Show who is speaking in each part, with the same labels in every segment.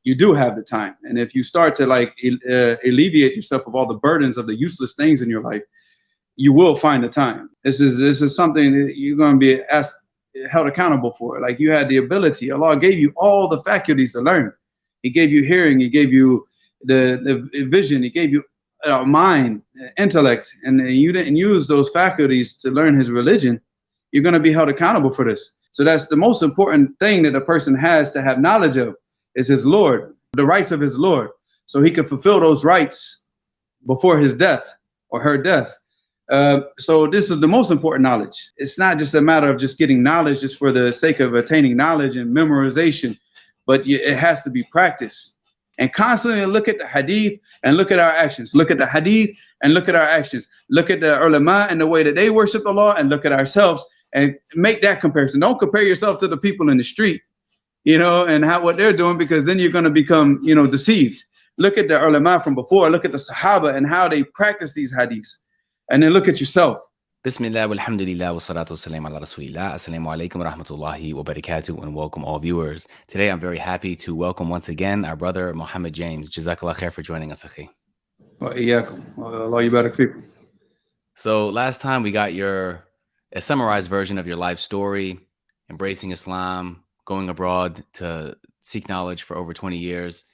Speaker 1: you do have the time. And if you start to like alleviate yourself of all the burdens of the useless things in your life, you will find the time. This is something that you're going to be held accountable for. Like, you had the ability. Allah gave you all the faculties to learn. He gave you hearing. He gave you the vision. He gave you mind, intellect, and you didn't use those faculties to learn his religion. You're going to be held accountable for this. So that's the most important thing that a person has to have knowledge of, is his Lord, the rights of his Lord, so he can fulfill those rights before his death or her death. So this is the most important knowledge. It's not just a matter of just getting knowledge just for the sake of attaining knowledge and memorization, but it has to be practiced. And constantly look at the hadith and look at our actions. Look at the hadith and look at our actions. Look at the ulama and the way that they worship Allah, and look at ourselves and make that comparison. Don't compare yourself to the people in the street, and what they're doing, because then you're going to become, deceived. Look at the ulama from before. Look at the Sahaba and how they practice these hadiths. And then look at yourself.
Speaker 2: Bismillah, walhamdulillah, wa salatu wassalam ala rasulillah. Assalamu alaikum wa rahmatullahi wa barakatuh, and welcome all viewers. Today I'm very happy to welcome once again our brother Muhammad James. Jazakallah for joining us, akhi.
Speaker 1: Wa iyyakum. Allah yubarak fikum.
Speaker 2: So last time we got a summarized version of your life story, embracing Islam, going abroad to seek knowledge for over 20 years.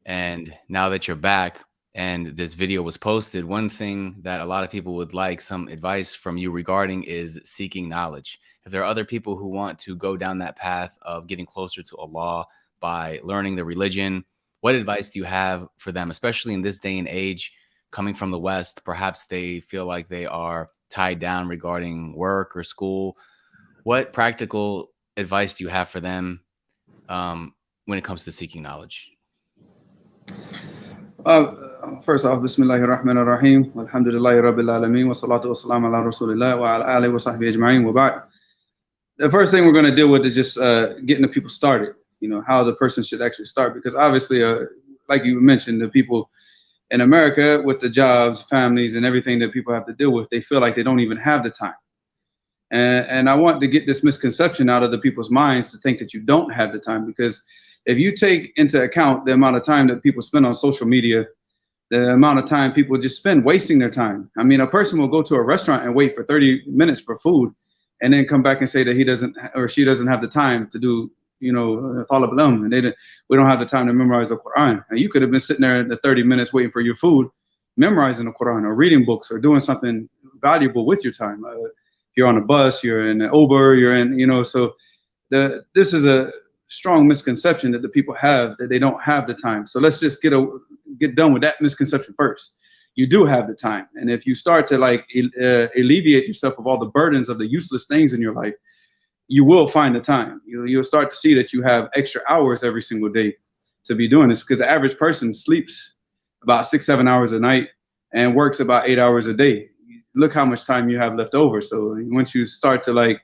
Speaker 2: And now that you're back, and this video was posted, one thing that a lot of people would like some advice from you regarding is seeking knowledge. If there are other people who want to go down that path of getting closer to Allah by learning the religion, what advice do you have for them, especially in this day and age, coming from the West? Perhaps they feel like they are tied down regarding work or school. What practical advice do you have for them when it comes to seeking knowledge?
Speaker 1: First off, Bismillahir Rahmanir Rahim, Alhamdulillahi Rabbil Alameen, wa salatu wa salam ala Rasulillah wa ala alihi wa sahbihi ajma'in wa ba'd. The first thing we're going to deal with is just getting the people started, how the person should actually start. Because obviously, like you mentioned, the people in America with the jobs, families, and everything that people have to deal with, they feel like they don't even have the time. And I want to get this misconception out of the people's minds to think that you don't have the time. Because if you take into account the amount of time that people spend on social media, the amount of time people just spend wasting their time. I mean, a person will go to a restaurant and wait for 30 minutes for food and then come back and say that he doesn't or she doesn't have the time to do, talab al-ilm, and we don't have the time to memorize the Quran. And you could have been sitting there the 30 minutes waiting for your food, memorizing the Quran or reading books or doing something valuable with your time. If you're on a bus, you're in an Uber, you're in, so this is a strong misconception that the people have, that they don't have the time. So let's just get done with that misconception first. You do have the time. And if you start to like alleviate yourself of all the burdens of the useless things in your life, you will find the time. You'll start to see that you have extra hours every single day to be doing this, because the average person sleeps about 6-7 hours a night and works about 8 hours a day. Look how much time you have left over. So once you start to like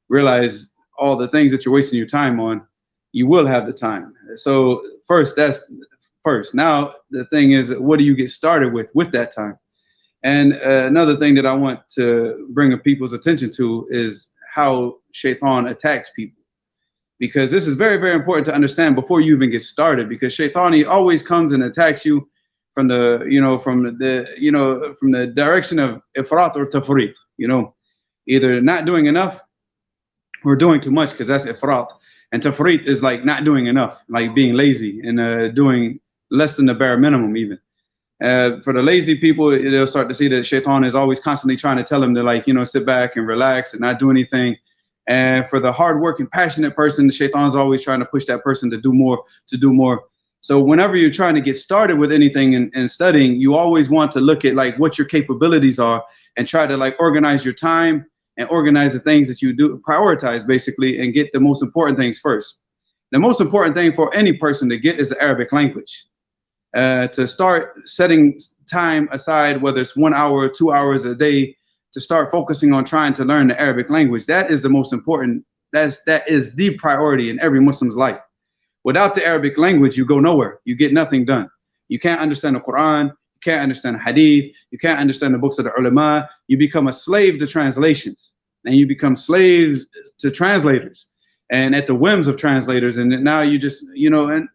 Speaker 1: realize all the things that you're wasting your time on, you will have the time. So that's first. Now, the thing is, what do you get started with that time? And another thing that I want to bring people's attention to is how shaitan attacks people. Because this is very, very important to understand before you even get started. Because shaitan, he always comes and attacks you from the direction of ifrat or tafrit. Either not doing enough or doing too much, because that's ifrat. And tafrit is like not doing enough, like being lazy and doing less than the bare minimum even. For the lazy people, they'll start to see that shaitan is always constantly trying to tell them to sit back and relax and not do anything. And for the hardworking, passionate person, the shaitan's always trying to push that person to do more. So whenever you're trying to get started with anything and studying, you always want to look at like what your capabilities are and try to like organize your time and organize the things that you do, prioritize basically, and get the most important things first. The most important thing for any person to get is the Arabic language. To start setting time aside, whether it's 1 hour or 2 hours a day, to start focusing on trying to learn the Arabic language. That is the most important. That is the priority in every Muslim's life. Without the Arabic language, you go nowhere. You get nothing done. You can't understand the Quran. You can't understand hadith. You can't understand the books of the ulama. You become a slave to translations, and you become slaves to translators and at the whims of translators. And now you just, and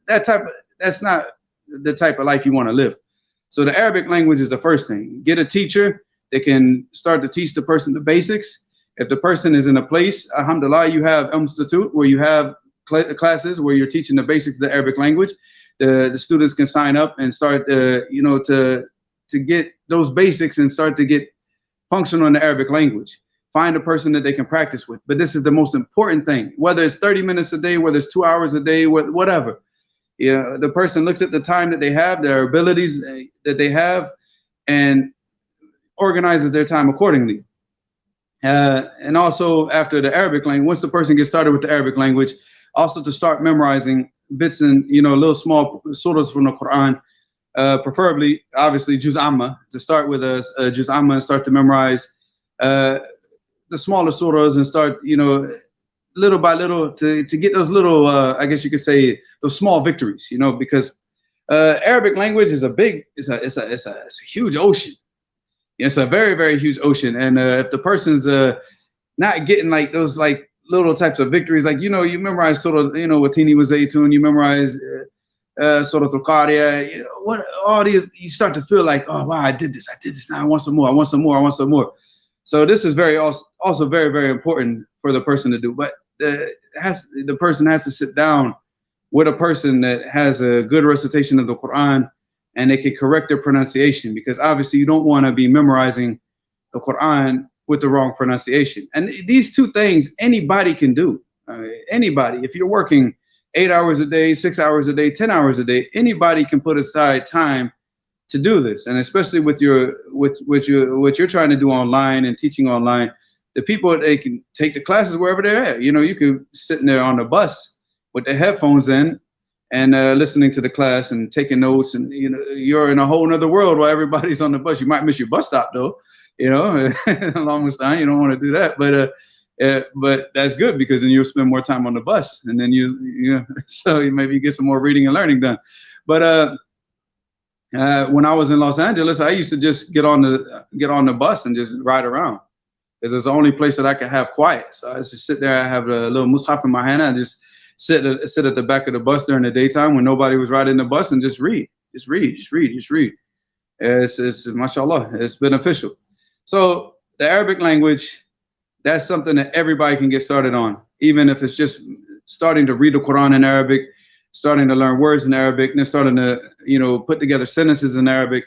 Speaker 1: that's not the type of life you want to live. So the Arabic language is the first thing. Get a teacher that can start to teach the person the basics. If the person is in a place, alhamdulillah, you have institute where you have classes where you're teaching the basics of the Arabic language. The students can sign up and start, to get those basics and start to get functional in the Arabic language. Find a person that they can practice with. But this is the most important thing, whether it's 30 minutes a day, whether it's 2 hours a day, whatever. Yeah, the person looks at the time that they have, their abilities that they have, and organizes their time accordingly. And also after the Arabic language, once the person gets started with the Arabic language, also to start memorizing bits and little small surahs from the Quran, preferably obviously Juz Amma, to start with a Juz Amma and start to memorize the smaller surahs and start little by little to get those little I guess you could say those small victories, because Arabic language is it's a huge ocean. It's a very, very huge ocean. And if the person's not getting like those like little types of victories, like, you memorize sort of, Watini was Zaytun, you memorize sort of Tulqariya, what all these, you start to feel like, oh, wow, I did this. Now I want some more. I want some more. I want some more. So this is also very, very important for the person to do. But the person has to sit down with a person that has a good recitation of the Quran, and they can correct their pronunciation, because obviously you don't want to be memorizing the Quran with the wrong pronunciation. And these two things anybody can do. Anybody, if you're working 8 hours a day, 6 hours a day, 10 hours a day, anybody can put aside time to do this. And especially with what you're trying to do online and teaching online, the people, they can take the classes wherever they're at. You could sitting there on the bus with the headphones in and listening to the class and taking notes, and you're in a whole nother world while everybody's on the bus. You might miss your bus stop though, along with time. You don't want to do that, but that's good, because then you'll spend more time on the bus, and then so maybe you get some more reading and learning done. But when I was in Los Angeles, I used to just get on the bus and just ride around, because it's the only place that I could have quiet. So I just sit there. I have a little mushaf in my hand. I just sit at the back of the bus during the daytime when nobody was riding the bus, and just read. It's mashallah, it's beneficial. So the Arabic language, that's something that everybody can get started on, even if it's just starting to read the Quran in Arabic, starting to learn words in Arabic, and then starting to put together sentences in Arabic.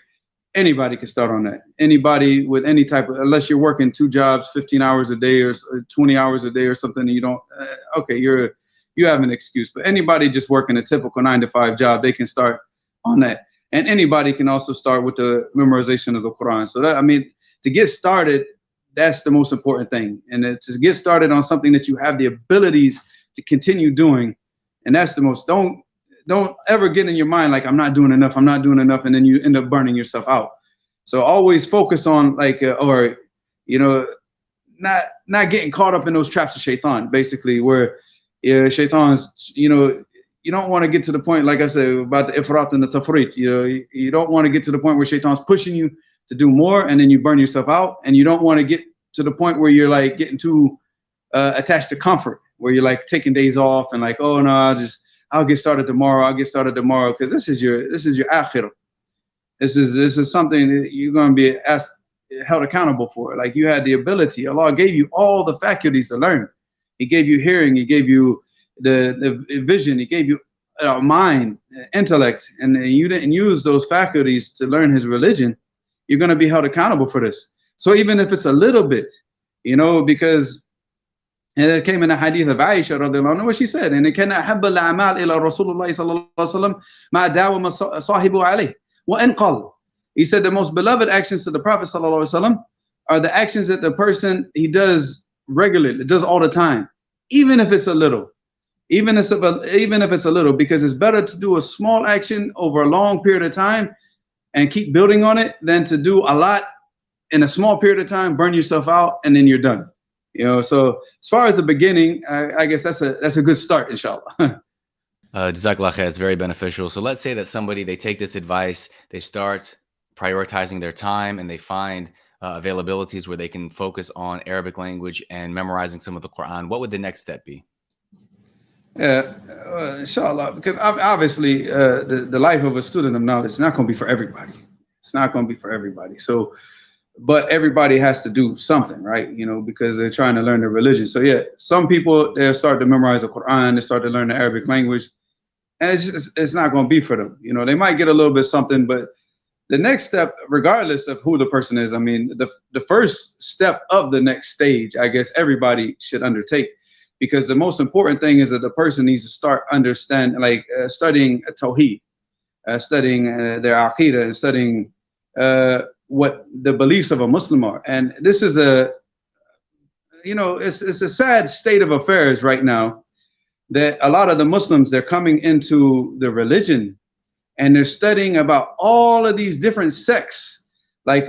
Speaker 1: Anybody can start on that. Anybody with any type of, unless you're working 2 jobs, 15 hours a day or 20 hours a day or something, and you don't, okay, you have an excuse. But anybody just working a typical 9-to-5 job, they can start on that. And anybody can also start with the memorization of the Quran. So to get started, that's the most important thing. And to get started on something that you have the abilities to continue doing, and that's the most. Don't ever get in your mind like, I'm not doing enough, and then you end up burning yourself out. So always focus on not getting caught up in those traps of shaitan, basically, where shaitan's, you don't want to get to the point, like I said, about the ifrat and the tafrit. You don't want to get to the point where shaitan's pushing you to do more, and then you burn yourself out. And you don't want to get to the point where you're like getting too attached to comfort, where you're like taking days off and like, oh no, I'll get started tomorrow, because this is your akhirah. This is something that you're going to be held accountable for. Like, you had the ability. Allah gave you all the faculties to learn. He gave you hearing. He gave you the vision. He gave you mind, intellect, and you didn't use those faculties to learn His religion. You're going to be held accountable for this. So even if it's a little bit, because, and it came in a hadith of Aisha radiallahu anha, what she said, and it cannot habba al-a'mal ila Rasulullah sallallahu alaihi wasallam ma dawama sahibu alayh wa in qal. He said the most beloved actions to the Prophet sallallahu alaihi wasallam are the actions that the person, he does regularly, does all the time, even if it's a little, even if it's a little, because it's better to do a small action over a long period of time and keep building on it than to do a lot in a small period of time, burn yourself out, and then you're done. So as far as the beginning, I guess that's a good start, inshallah.
Speaker 2: Jazakallah khair, it's very beneficial. So let's say that somebody, they take this advice, they start prioritizing their time, and they find availabilities where they can focus on Arabic language and memorizing some of the Quran. What would the next step be?
Speaker 1: Yeah, inshallah, because obviously the life of a student of knowledge is not going to be for everybody. It's not going to be for everybody. So, but everybody has to do something, right? You know, because they're trying to learn their religion. So yeah, some people they'll start to memorize the Quran, they start to learn the Arabic language, and it's not going to be for them. You know, they might get a little bit something, but the next step, regardless of who the person is, I mean, the first step of the next stage, I guess everybody should undertake, because the most important thing is that the person needs to start understand, like studying Tawheed, studying their Aqidah, and studying what the beliefs of a Muslim are. And this is a, you know, it's a sad state of affairs right now that a lot of the Muslims, they're coming into the religion and they're studying about all of these different sects, like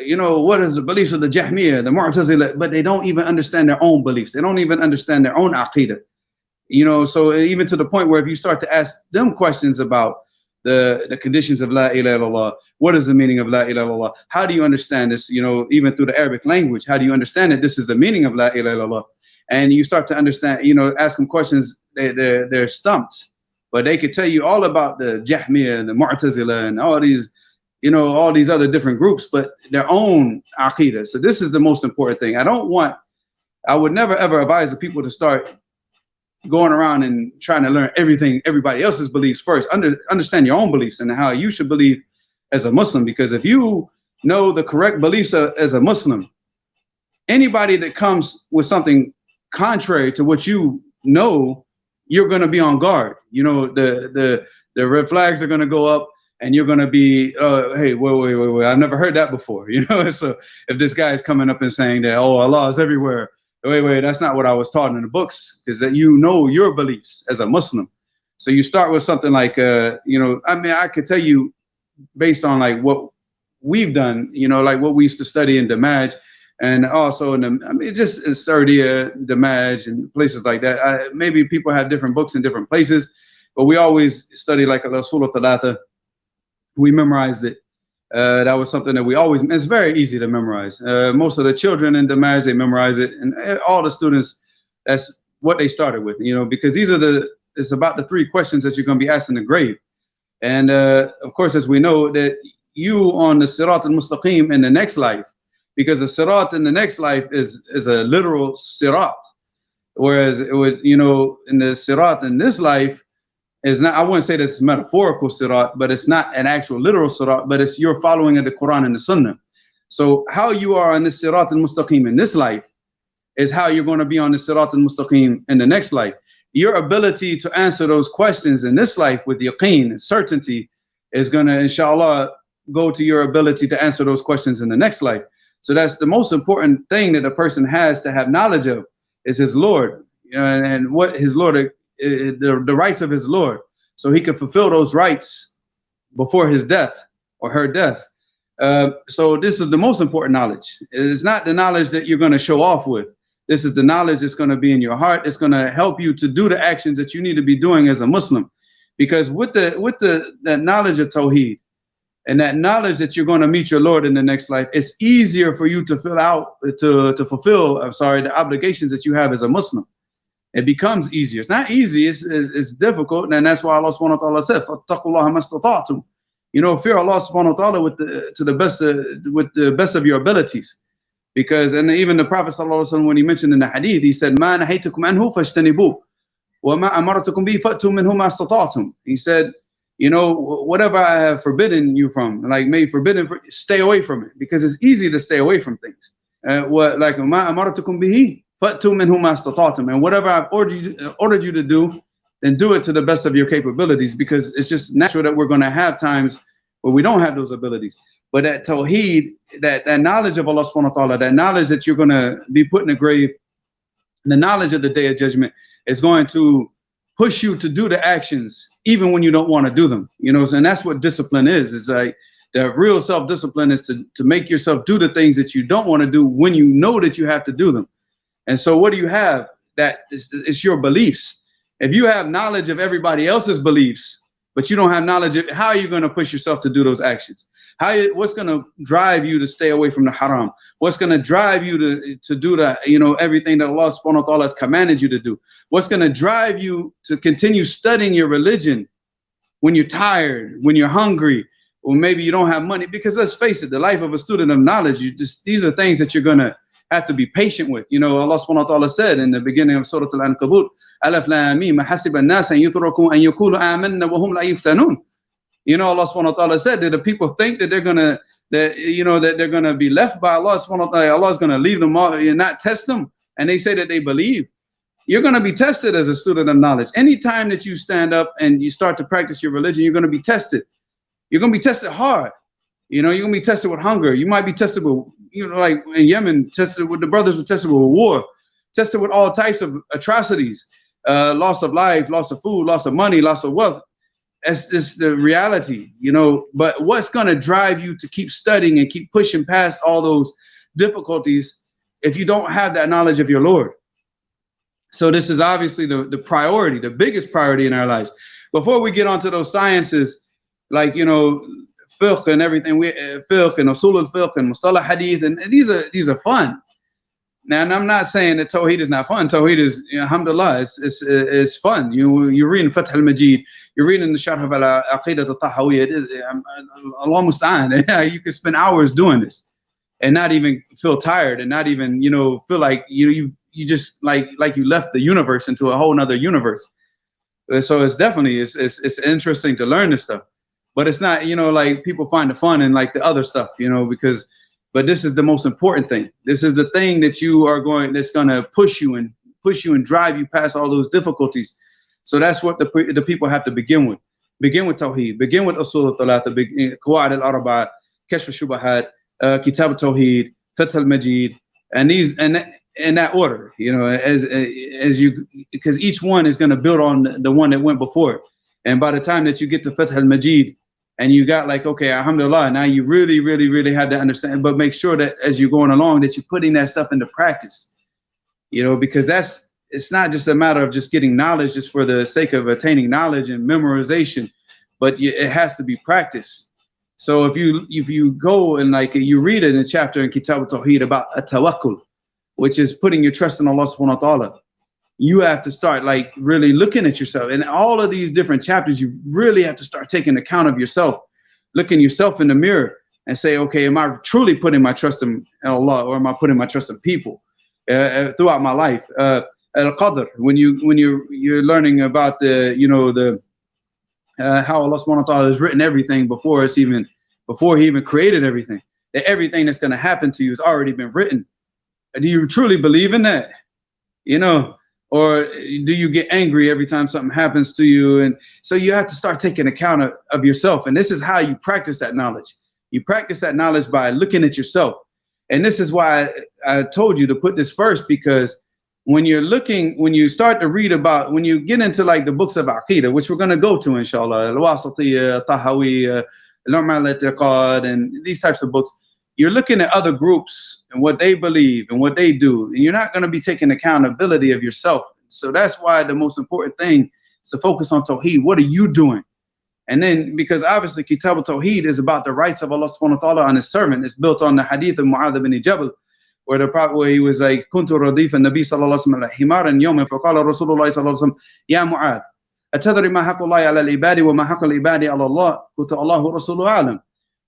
Speaker 1: you know, what is the beliefs of the Jahmiyyah, the Mu'tazila, but they don't even understand their own beliefs. They don't even understand their own aqidah. You know, so even to the point where if you start to ask them questions about the conditions of La ilaha illallah, what is the meaning of La ilaha illallah? How do you understand this? You know, even through the Arabic language, how do you understand that this is the meaning of La ilaha illallah? And you start to understand, you know, ask them questions, they're stumped. But they could tell you all about the Jahmiyyah, the Mu'tazila, and all these, you know, all these other different groups, but their own aqidah. So this is the most important thing. I would never ever advise the people to start going around and trying to learn everything, everybody else's beliefs first. Understand your own beliefs and how you should believe as a Muslim. Because if you know the correct beliefs as a Muslim, anybody that comes with something contrary to what you know, you're going to be on guard. You know, the red flags are going to go up, and you're going to be, hey, wait, I've never heard that before. You know, so if this guy is coming up and saying that, oh, Allah is everywhere, wait, that's not what I was taught in the books, because that you know your beliefs as a Muslim. So you start with something like, you know, I mean, I could tell you based on like what we've done, you know, like what we used to study in Damaj, and also in the, I mean, just in Sardia, Damaj, and places like that. Maybe people have different books in different places, but we always study like a Rasul Thalatha. We memorized it. That was something that we always, it's very easy to memorize. Most of the children in Damaj, they memorize it, and all the students, that's what they started with, you know, because it's about the 3 questions that you're going to be asked in the grave. And of course, as we know, that you on the Sirat al-Mustaqim in the next life, because the Sirat in the next life is a literal Sirat, whereas it would, you know, in the Sirat in this life is not, I wouldn't say that it's metaphorical Sirat, but it's not an actual literal Sirat, but it's you're following of the Quran and the Sunnah. So how you are on the Sirat al-Mustaqim in this life is how you're going to be on the Sirat al-Mustaqim in the next life. Your ability to answer those questions in this life with yaqeen and certainty is going to, inshallah, go to your ability to answer those questions in the next life. So that's the most important thing that a person has to have knowledge of, is his Lord, and what his Lord, the rights of his Lord, so he can fulfill those rights before his death or her death. So this is the most important knowledge. It's not the knowledge that you're going to show off with. This is the knowledge that's going to be in your heart. It's going to help you to do the actions that you need to be doing as a Muslim. Because with that knowledge of Tawheed, and that knowledge that you're going to meet your Lord in the next life, it's easier for you to fulfill the obligations that you have as a Muslim. It becomes easier. It's not easy, it's difficult, and that's why Allah subhanahu wa ta'ala said, فَاتَّقُوا اللَّهَ مَا اسْتَطَعْتُمْ. You know, fear Allah subhanahu wa ta'ala with the best of your abilities. Because, and even the Prophet sallallahu alaihi wasallam, when he mentioned in the hadith, he said, مَا نَهَيْتُكُمْ عَنْهُ فَاجْتَنِبُوهُ وَمَا أَمَرْتُكُمْ بِهِ فَأْتُوا مِنْهُ مَا اسْتَطَعْتُمْ. He said, you know, whatever I have forbidden you from, like made forbidden, stay away from it, because it's easy to stay away from things. What, like, مَا أَمَرْتُكُمْ بِهِ فَأْتُوا مِنْهُ مَا اسْتَطَعْتُمْ. And whatever I've ordered you to do, then do it to the best of your capabilities, because it's just natural that we're going to have times where we don't have those abilities. But that Tawheed, that knowledge of Allah subhanahu wa ta'ala, that knowledge that you're going to be put in the grave, the knowledge of the Day of Judgment is going to push you to do the actions even when you don't want to do them. You know, and that's what discipline is. It's like the real self-discipline is to make yourself do the things that you don't want to do when you know that you have to do them. And so what do you have? That it's your beliefs. If you have knowledge of everybody else's beliefs, but you don't have knowledge of how are you going to push yourself to do those actions? What's going to drive you to stay away from the haram? What's going to drive you to do the, everything that Allah subhanahu wa ta'ala has commanded you to do? What's going to drive you to continue studying your religion when you're tired, when you're hungry, or maybe you don't have money? Because let's face it, the life of a student of knowledge, these are things that you're going to have to be patient with. Allah subhanahu wa ta'ala said in the beginning of Surah Al-Ankabut, Alif Lam Mim, hasiba an-nas an yutraku an yaqulu amanna wa hum la yuftanun. Allah subhanahu wa ta'ala said that the people think that they're gonna that they're gonna be left by Allah subhanahu wa ta'ala. Allah is gonna leave them all and not test them, and they say that they believe. You're gonna be tested as a student of knowledge. Anytime that you stand up and you start to practice your religion, you're gonna be tested. You're gonna be tested hard. You're gonna be tested with hunger. You might be tested with, like in Yemen, tested with the brothers were tested with war, tested with all types of atrocities, loss of life, loss of food, loss of money, loss of wealth. That's just the reality, But what's gonna drive you to keep studying and keep pushing past all those difficulties if you don't have that knowledge of your Lord? So this is obviously the priority, the biggest priority in our lives. Before we get onto those sciences, like fiqh and everything, fiqh and usul al-fiqh and mustalah hadith, and these are fun. Now, and I'm not saying that Tawheed is not fun. Tawheed is, alhamdulillah, it's fun. You're reading Fath al-Majid, you're reading the Sharh al-Aqidah al-Tahawiyya. Allah musta'an. You can spend hours doing this and not even feel tired and not even, feel like you just like you left the universe into a whole nother universe. So it's definitely, it's interesting to learn this stuff. But it's not, like people find the fun in like the other stuff, but this is the most important thing. This is the thing that that's going to push you and drive you past all those difficulties. So that's what the people have to begin with. Begin with Tawheed, begin with Usul al-Thalatha, Qawaid al-Arba'a, Kashf al-Shubahat, Kitab al-Tawheed, Fath al-Majid, and these, and in that order, as you, because each one is going to build on the one that went before it. And by the time that you get to Fath al-Majid, and you got like, okay, alhamdulillah, now you really, really, really have to understand, but make sure that as you're going along that you're putting that stuff into practice, because it's not just a matter of just getting knowledge just for the sake of attaining knowledge and memorization, but it has to be practiced. So if you go and like you read it in a chapter in Kitab al-Tawheed about tawakkul, which is putting your trust in Allah subhanahu wa ta'ala, you have to start like really looking at yourself. In all of these different chapters, you really have to start taking account of yourself, looking yourself in the mirror and say, okay, am I truly putting my trust in Allah, or am I putting my trust in people throughout my life? Al-Qadr, when you're learning about the how Allah subhanahu wa ta'ala has written everything before he even created everything, that everything that's going to happen to you has already been written. Do you truly believe in that? Or do you get angry every time something happens to you? And so you have to start taking account of yourself. And this is how you practice that knowledge. You practice that knowledge by looking at yourself. And this is why I told you to put this first, because when you start to read about, when you get into like the books of Aqidah, which we're going to go to, inshallah, Al-Wasatiyya, Tahawiyya, Al-U'mal al-I'tiqad, and these types of books, you're looking at other groups and what they believe and what they do, and you're not going to be taking accountability of yourself. So that's why the most important thing is to focus on Tawheed. What are you doing? And then, because obviously Kitab al-Tawheed is about the rights of Allah subhanahu wa ta'ala on his servant. It's built on the hadith of Mu'adh ibn Jabal, where the prophet, where he was like, Kuntu radif an-Nabi sallallahu alayhi wa sallam himaran yawman faqala Rasulullah sallallahu alayhi wa sallam, Ya Mu'adh, atadri ma haqqu Allahi ala al-ibadi wa ma haqqu al-ibadi ala Allah, kuntu Allahu Rasuluhu a'lam.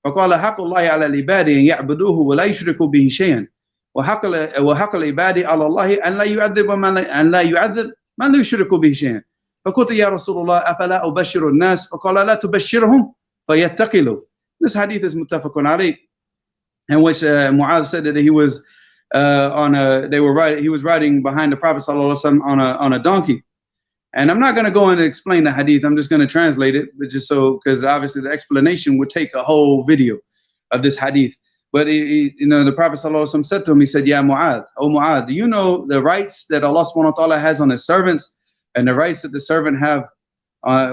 Speaker 1: فقال حق الله على العباد أن يعبدوه ولا يشركوا به شيئا وحق العباد على الله أن لا يعذب من لا يشرك به شيئا فقلت يا رسول الله أفلا أبشر الناس فقال لا تبشرهم فيتقلوا. This hadith is muttafaqun alayh, in which Mu'adh said that he was he was riding behind the Prophet sallallahu alaihi wasallam on a donkey. And I'm not going to go in and explain the hadith. I'm just going to translate it, but just so, because obviously the explanation would take a whole video of this hadith. But the Prophet ﷺ said to him, he said, Ya Mu'adh, O Mu'adh, do you know the rights that Allah subhanahu wa ta'ala has on his servants and the rights that the servant have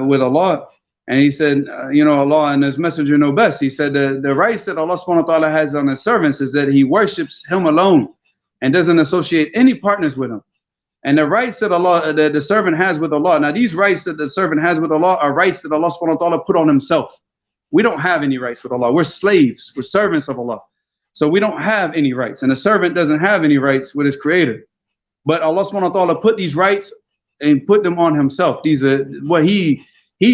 Speaker 1: with Allah? And he said, Allah and his messenger know best. He said, the rights that Allah subhanahu wa ta'ala has on his servants is that he worships him alone and doesn't associate any partners with him. And the rights that Allah, the servant has with Allah. Now, these rights that the servant has with Allah are rights that Allah subhanahu wa ta'ala put on himself. We don't have any rights with Allah. We're slaves. We're servants of Allah. So we don't have any rights. And a servant doesn't have any rights with his creator. But Allah subhanahu wa ta'ala put these rights and put them on himself. These are what he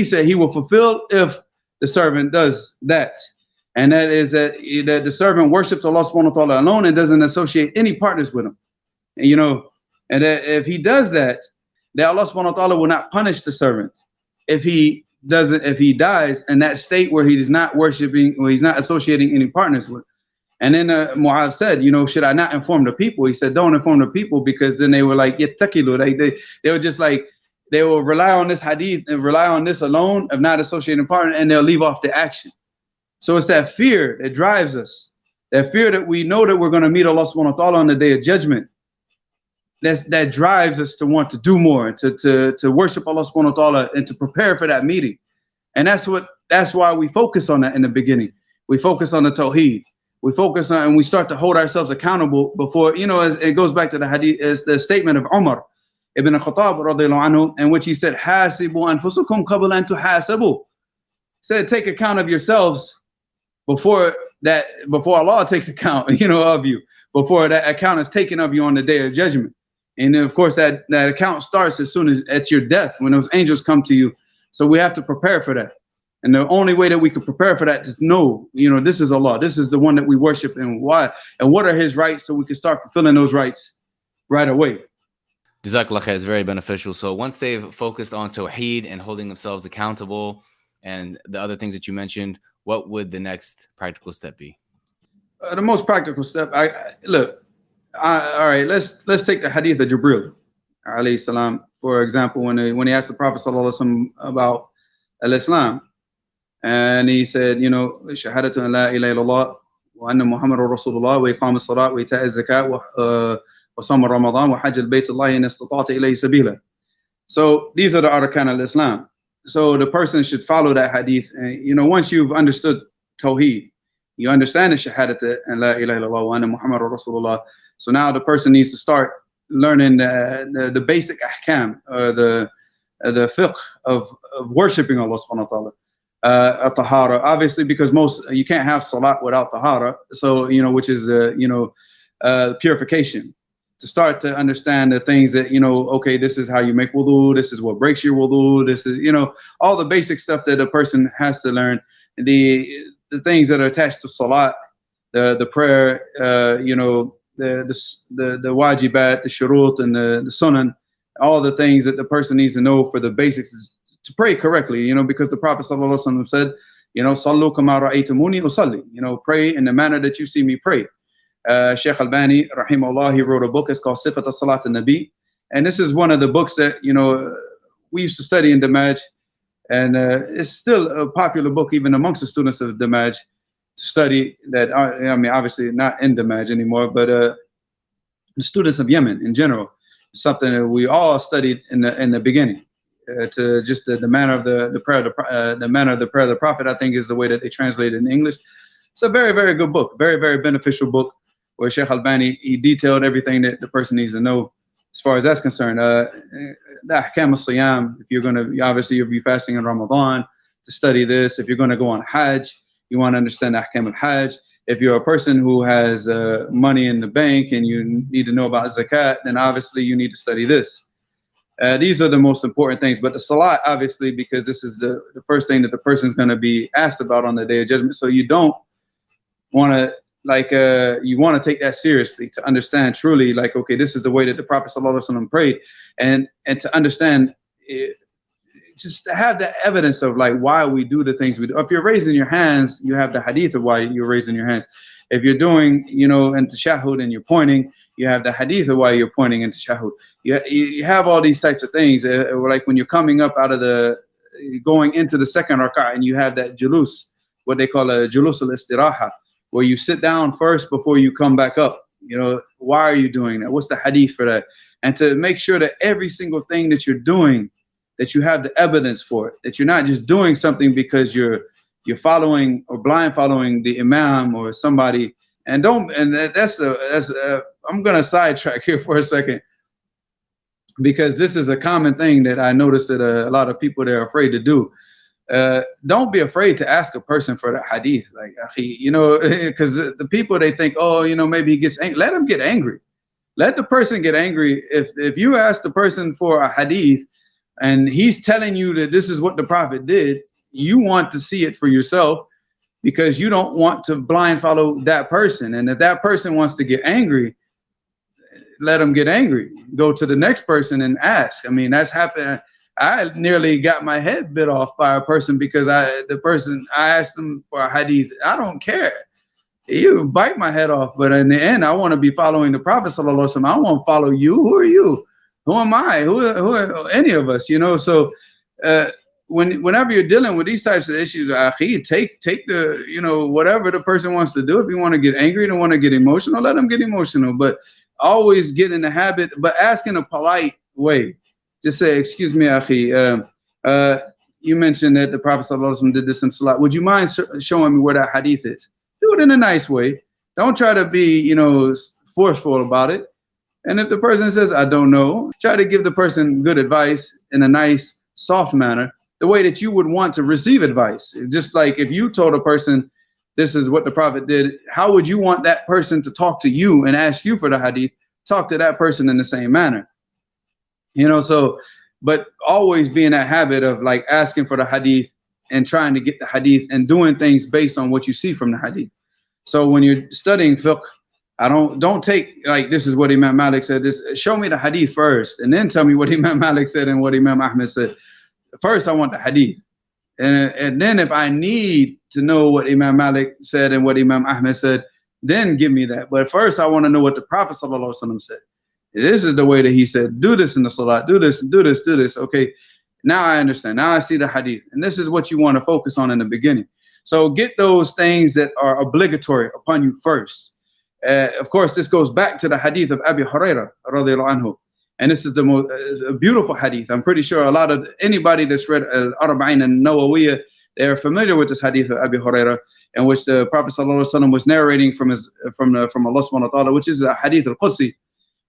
Speaker 1: said he will fulfill if the servant does that. And that is that the servant worships Allah subhanahu wa ta'ala alone and doesn't associate any partners with him. And, you know, and that if he does that, that Allah subhanahu wa ta'ala will not punish the servant if he dies in that state where he is not worshiping, or he's not associating any partners with. And then Mu'adh said, you know, should I not inform the people? He said, don't inform the people, because then they were like, yattakilu. They were just like, they will rely on this hadith and rely on this alone of not associating partner, and they'll leave off the action. So it's that fear that drives us, that fear that we know that we're going to meet Allah subhanahu wa ta'ala on the day of judgment. That drives us to want to do more, to worship Allah subhanahu wa ta'ala and to prepare for that meeting. And that's why we focus on that in the beginning. We focus on the tawheed. We focus on, and we start to hold ourselves accountable before, you know, as it goes back to the hadith, as the statement of Umar ibn al-Khattab radiyallahu anhu, in which he said, hasibu anfusukum qabla an tuhasabu. Said, take account of yourselves before Allah takes account, you know, of you, before that account is taken of you on the day of judgment. And of course, that account starts as soon as at your death, when those angels come to you. So we have to prepare for that. And the only way that we can prepare for that is know, you know, this is Allah. This is the one that we worship, and why, and what are his rights, so we can start fulfilling those rights right away.
Speaker 2: Jazakallah khair is very beneficial. So once they've focused on tawheed and holding themselves accountable and the other things that you mentioned, what would the next practical step be?
Speaker 1: The most practical step, all right, let's take the hadith of Jibril alayhi salam, for example, when he asked the Prophet sallallahu alaihi wasallam about al-Islam, and he said, you know, shahadatu an la ilaha illallah wa anna muhammadar rasulullah wa iqam as-salat wa ita' az-zakat wa sawm ramadan wa hajj al-bayt Allah in istata'ta ilayhi sabila. So these are the arkan al-Islam. So the person should follow that hadith. And, you know, once you've understood tawheed, you understand the shahadatu an la ilaha illallah wa anna muhammadar rasulullah. So now the person needs to start learning the basic ahkam, the fiqh of worshiping Allah subhanahu wa ta'ala. Tahara, obviously, because you can't have salat without tahara. So, you know, which is purification. To start to understand the things that, you know, okay, this is how you make wudu, this is what breaks your wudu, this is, you know, all the basic stuff that a person has to learn. The things that are attached to salat, the prayer, you know, the wajibat, the shurut, and the sunan, all the things that the person needs to know for the basics to pray correctly, you know, because the Prophet sallallahu alaihi wasallam said, you know, sallu kama ra'aytumuni usalli, you know, pray in the manner that you see me pray. Sheikh Albani rahimahullah, he wrote a book, it's called Sifat as-Salat an-Nabi, and this is one of the books that, you know, we used to study in Damaj, and it's still a popular book even amongst the students of Damaj to study. That, I mean, obviously not in Damaj anymore, but the students of Yemen in general, something that we all studied in the beginning. To just the manner of the prayer, the manner of the prayer of the Prophet, I think, is the way that they translate it in English. It's a very, very good book, very, very beneficial book, where Sheikh Albani, he detailed everything that the person needs to know as far as that's concerned. The ahkam as-siyam, if you're going to, obviously you'll be fasting in Ramadan, to study this. If you're going to go on Hajj, you want to understand the ahkam al-Hajj. If you're a person who has money in the bank and you need to know about zakat, then obviously you need to study this. These are the most important things. But the salat, obviously, because this is the first thing that the person is going to be asked about on the day of judgment. So you don't want to, like, you want to take that seriously, to understand truly, like, okay, this is the way that the Prophet ﷺ prayed, and to understand it, just to have the evidence of like why we do the things we do. If you're raising your hands, you have the hadith of why you're raising your hands. If you're doing, you know, in tashahhud and you're pointing, you have the hadith of why you're pointing in tashahhud. You have all these types of things. Like when you're coming up out of going into the second rak'ah, and you have that julus, what they call a julus al-istiraha, where you sit down first before you come back up. You know, why are you doing that? What's the hadith for that? And to make sure that every single thing that you're doing, that you have the evidence for it, that you're not just doing something because you're following or blind following the imam or somebody. And I'm gonna sidetrack here for a second. because this is a common thing that I noticed that a lot of people, they're afraid to do. Don't be afraid to ask a person for the hadith, like, you know, because the people, they think, oh, you know, maybe he gets angry. Let him get angry. Let the person get angry. If you ask the person for a hadith and he's telling you that this is what the Prophet did, you want to see it for yourself, because you don't want to blind follow that person. And if that person wants to get angry, let them get angry. Go to the next person and ask. I mean, that's happened. I nearly got my head bit off by a person because I asked them for a hadith. I don't care. You bite my head off, but in the end, I want to be following the Prophet sallallahu alaihi wasallam. I won't follow you. Who are you? Who am I? Who are any of us? You know. So whenever you're dealing with these types of issues, take the, you know, whatever the person wants to do. If you want to get angry and want to get emotional, let them get emotional. But always get in the habit, but ask in a polite way. Just say, excuse me, akhi, you mentioned that the Prophet ﷺ did this in Salat. Would you mind showing me where that hadith is? Do it in a nice way. Don't try to be, you know, forceful about it. And if the person says, I don't know, try to give the person good advice in a nice, soft manner, the way that you would want to receive advice. Just like if you told a person, this is what the Prophet did, how would you want that person to talk to you and ask you for the hadith? Talk to that person in the same manner. You know, so, but always be in that habit of like asking for the hadith and trying to get the hadith and doing things based on what you see from the hadith. So when you're studying fiqh, don't take like, this is what Imam Malik said. This, show me the hadith first, and then tell me what Imam Malik said and what Imam Ahmed said. First, I want the hadith. And then if I need to know what Imam Malik said and what Imam Ahmed said, then give me that. But first, I want to know what the Prophet ﷺ said. This is the way that he said, do this in the salat, do this, do this, do this. Okay, now I understand. Now I see the hadith. And this is what you want to focus on in the beginning. So get those things that are obligatory upon you first. Of course, this goes back to the hadith of Abi Hurairah radiallahu anhu. And this is the most beautiful hadith. I'm pretty sure a lot of anybody that's read Al-Arba'in and Nawawiyah, they're familiar with this hadith of Abi Hurairah, in which the Prophet ﷺ was narrating from Allah subhanahu wa ta'ala, which is a hadith al-Qudsi,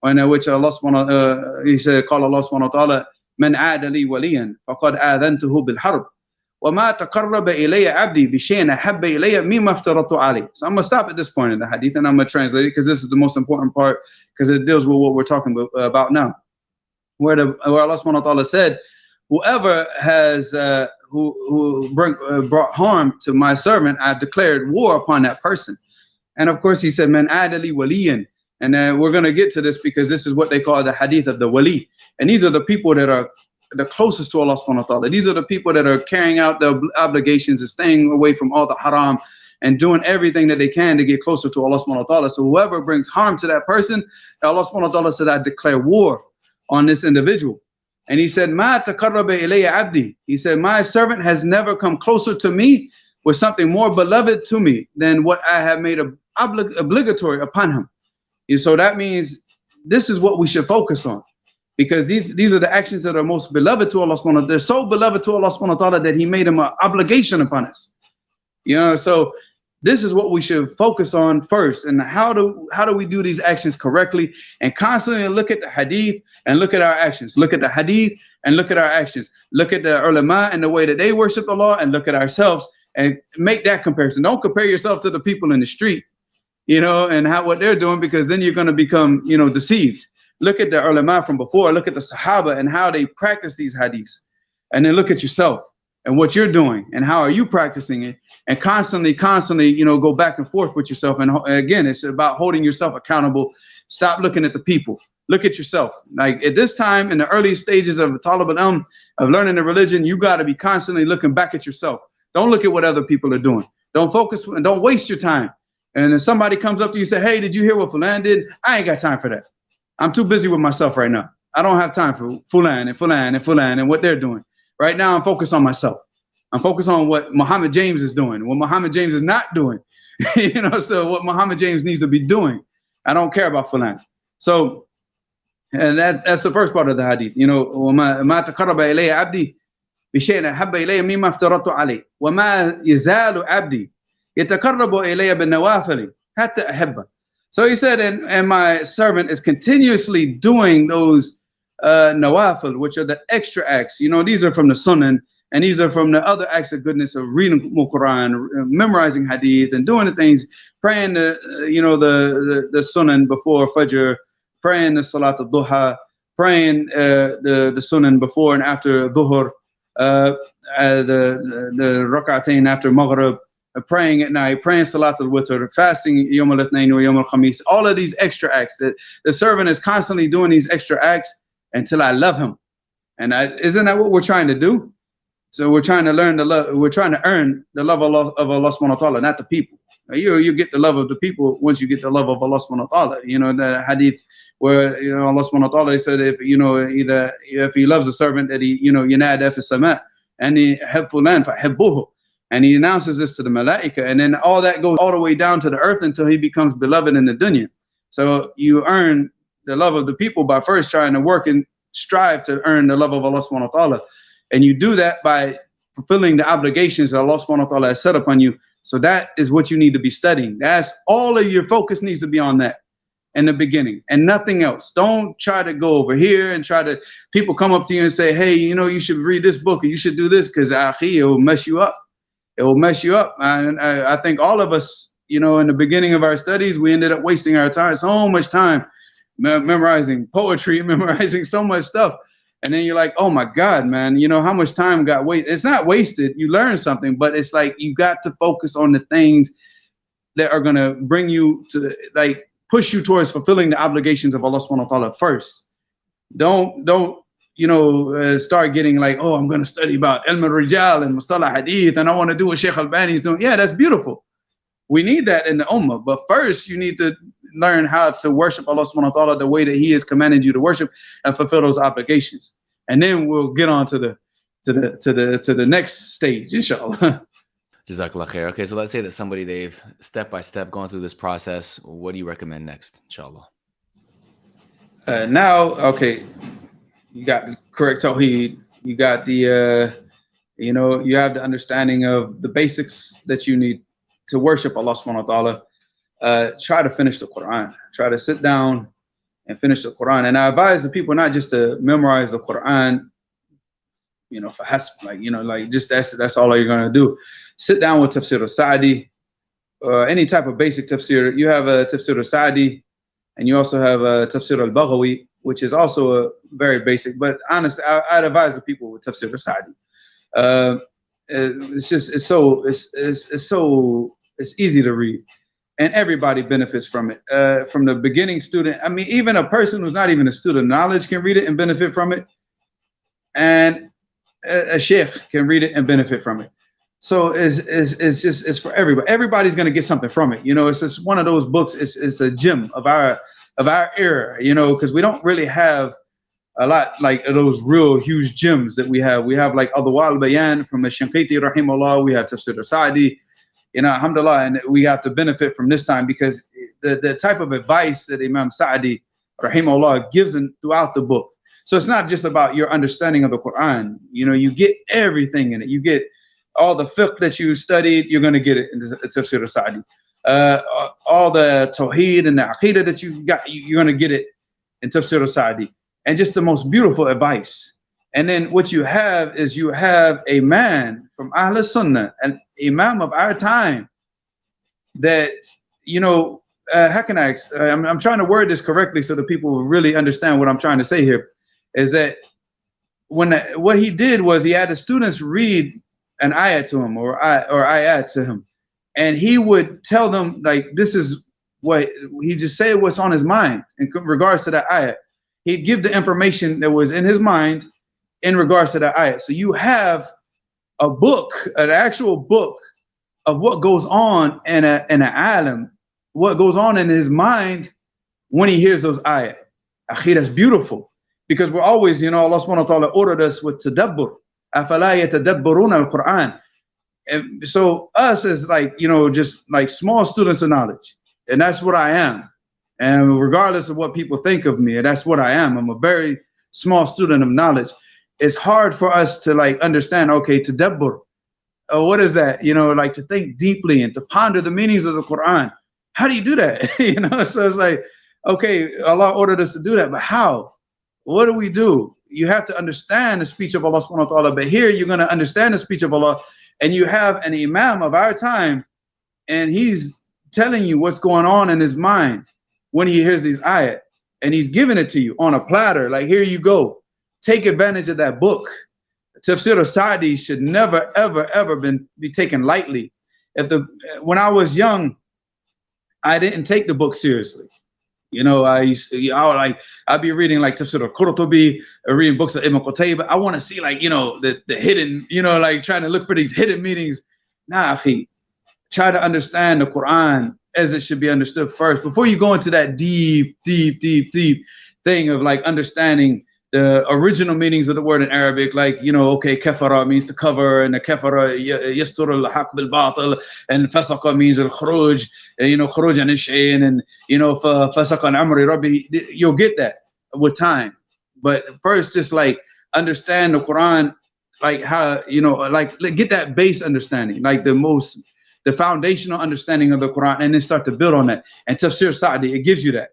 Speaker 1: in which Allah subhanahu he said, قال Allah subhanahu wa ta'ala, من عاد لي وليا فقد آذنته بالحرب وما تقرب إلي عبدي بشيء أحب إلي مما افترضت عليه. So I'm going to stop at this point in the hadith and I'm going to translate it, because this is the most important part, because it deals with what we're talking about now. Where Allah subhanahu wa ta'ala said, whoever has brought harm to my servant, I've declared war upon that person. And of course he said, man adali waliyan. And we're going to get to this, because this is what they call the hadith of the wali. And these are the people that are the closest to Allah subhanahu wa ta'ala. These are the people that are carrying out their obligations and staying away from all the haram and doing everything that they can to get closer to Allah subhanahu wa ta'ala. So whoever brings harm to that person, Allah subhanahu wa ta'ala said, I declare war on this individual. And he said, Ma taqarraba ilayya abdi. He said, my servant has never come closer to me with something more beloved to me than what I have made obligatory upon him. And so that means this is what we should focus on, because these are the actions that are most beloved to Allah subhanahu wa ta'ala. They're so beloved to Allah subhanahu wa ta'ala that he made them an obligation upon us. You know, so this is what we should focus on first. And how do we do these actions correctly? And constantly look at the hadith and look at our actions. Look at the hadith and look at our actions. Look at the ulama and the way that they worship Allah, and look at ourselves and make that comparison. Don't compare yourself to the people in the street, you know, and what they're doing, because then you're going to become, you know, deceived. Look at the ulama from before. Look at the Sahaba and how they practice these hadiths. And then look at yourself and what you're doing and how are you practicing it, and constantly, you know, go back and forth with yourself. And again, it's about holding yourself accountable. Stop looking at the people. Look at yourself. Like at this time, in the early stages of talib al-ilm, of learning the religion, you got to be constantly looking back at yourself. Don't look at what other people are doing. Don't focus and don't waste your time. And if somebody comes up to you and say, hey, did you hear what Fulan did? I ain't got time for that. I'm too busy with myself right now. I don't have time for Fulan and Fulan and Fulan and what they're doing. Right now, I'm focused on myself. I'm focused on what Muhammad James is doing, what Muhammad James is not doing. You know, so what Muhammad James needs to be doing. I don't care about Fulan. So, and that's the first part of the hadith. You know, وَمَا تَقَرَّبَ إِلَيَّ عَبْدِي بِشَيْءٍ أَحَبَّ إِلَيَّ مِمَّا افْتَرَضْتُ عَلَيْهِ وَمَا يَزَالُ عَبْدِي يَتَقَرَّبُ إِلَيَّ بِالنَّوَافِلِ حَتَّى أَحِبَّهُ. So he said, and my servant is continuously doing those nawafil, which are the extra acts. You know, these are from the sunnah, and these are from the other acts of goodness of reading the Quran, memorizing hadith, and doing the things, praying the, the sunnah before Fajr, praying the Salat al-Duha, praying the sunnah before and after Dhuhr, the Rak'atayn after Maghrib, praying at night, praying Salat al-Witr, fasting Yawm al-Ithnain or Yawm al-Khamis, all of these extra acts that the servant is constantly doing these extra acts until I love him. And isn't that what we're trying to do? So we're trying to learn the love, we're trying to earn the love of Allah subhanahu wa ta'ala, not the people. You get the love of the people once you get the love of Allah subhanahu wa ta'ala. You know, the hadith where, Allah subhanahu wa ta'ala said, either if he loves a servant that he, yunada fi sama, and he hab fulan fa habbuhu, and he announces this to the malaika, and then all that goes all the way down to the earth until he becomes beloved in the dunya. So you earn the love of the people by first trying to work and strive to earn the love of Allah subhanahu wa ta'ala. And you do that by fulfilling the obligations that Allah subhanahu wa ta'ala has set upon you. So that is what you need to be studying. That's all of your focus needs to be on that in the beginning and nothing else. Don't try to go over here and people come up to you and say, hey, you should read this book or you should do this, because it will mess you up. It will mess you up. And I think all of us, in the beginning of our studies, we ended up wasting our time, so much time memorizing poetry, memorizing so much stuff. And then you're like, oh my God, man, how much time got wasted? It's not wasted. You learn something, but it's like you got to focus on the things that are going to bring you to, like, push you towards fulfilling the obligations of Allah subhanahu wa ta'ala first. Don't start getting like, oh, I'm going to study about ilm al-rijal and mustalah hadith, and I want to do what Sheikh Albani is doing. Yeah, that's beautiful. We need that in the ummah. But first, you need to learn how to worship Allah subhanahu wa ta'ala the way that He has commanded you to worship and fulfill those obligations. And then we'll get on to the next stage, inshallah.
Speaker 2: Jazakallah khair. Okay, so let's say that somebody, they've step by step gone through this process. What do you recommend next, inshallah?
Speaker 1: Now, okay, you got the correct tawheed. You got the, you have the understanding of the basics that you need to worship Allah subhanahu wa ta'ala. Try to finish the Quran. Try to sit down and finish the Quran. And I advise the people not just to memorize the Quran, for hasb, like just that's all you're gonna do. Sit down with Tafsir al-Sa'di, any type of basic tafsir. You have a Tafsir al-Sa'di, and you also have a Tafsir al-Baghawi, which is also a very basic. But honestly, I'd advise the people with Tafsir al-Sa'di. It's easy to read, and everybody benefits from it. From the beginning student, I mean, even a person who's not even a student of knowledge can read it and benefit from it, and a sheikh can read it and benefit from it. So it's for everybody. Everybody's gonna get something from it. It's just one of those books. It's a gem of our era. Because we don't really have a lot like those real huge gems that we have. We have like Adwa al-Bayan from Ash-Shanqiti rahimahullah. We have Tafsir al-Sa'di. Alhamdulillah, and we have to benefit from this time because the type of advice that Imam Sa'di rahimahullah gives throughout the book. So it's not just about your understanding of the Quran. You get everything in it. You get all the fiqh that you studied, you're going to get it in the Tafsir al-Sa'di. All the tawheed and the aqidah that you got, you're going to get it in Tafsir al-Sa'di. And just the most beautiful advice. And then what you have is you have a man from Ahl Sunnah, an imam of our time that, how can I, I'm trying to word this correctly so that people will really understand what I'm trying to say here, is that what he did was he had the students read an ayat to him or ayat to him. And he would tell them, like, this is what he just said, what's on his mind in regards to that ayat. He'd give the information that was in his mind in regards to that ayat. So you have a book, an actual book of what goes on in an alim, what goes on in his mind when he hears those ayat. Akhi, that's beautiful. Because we're always, Allah subhanahu wa ta'ala ordered us with tadabbur. أَفَلَا يَتَدَبَّرُونَ الْقُرْآنَ. And so us as like, just like small students of knowledge. And that's what I am. And regardless of what people think of me, that's what I am. I'm a very small student of knowledge. It's hard for us to like understand, okay, tadabbur. What is that? Like to think deeply and to ponder the meanings of the Quran. How do you do that? So it's like, okay, Allah ordered us to do that, but how? What do we do? You have to understand the speech of Allah subhanahu wa ta'ala. But here you're going to understand the speech of Allah, and you have an imam of our time, and he's telling you what's going on in his mind when he hears these ayat, and he's giving it to you on a platter. Like, here you go. Take advantage of that book. Tafsir al-Sa'di should never, ever, ever be taken lightly. When I was young, I didn't take the book seriously. You know, I'd be reading like Tafsir al-Qurtubi, reading books of Ibn Qutaybah. I want to see, like, you know, the hidden, you know, like trying to look for these hidden meanings. Nah, akhi, try to understand the Quran as it should be understood first before you go into that deep thing of like understanding the original meanings of the word in Arabic. Like, you know, okay, kafara means to cover, and the kafara yastur al-haq bil-batil, and fasaqa means al-khuruj, you know, khuruj an shay'in, and, you know, fasaqa an amri rabbi. You'll get that with time. But first, just like understand the Quran, like how, you know, like get that base understanding, like the foundational understanding of the Quran, and then start to build on that. And Tafsir Sa'di, it gives you that,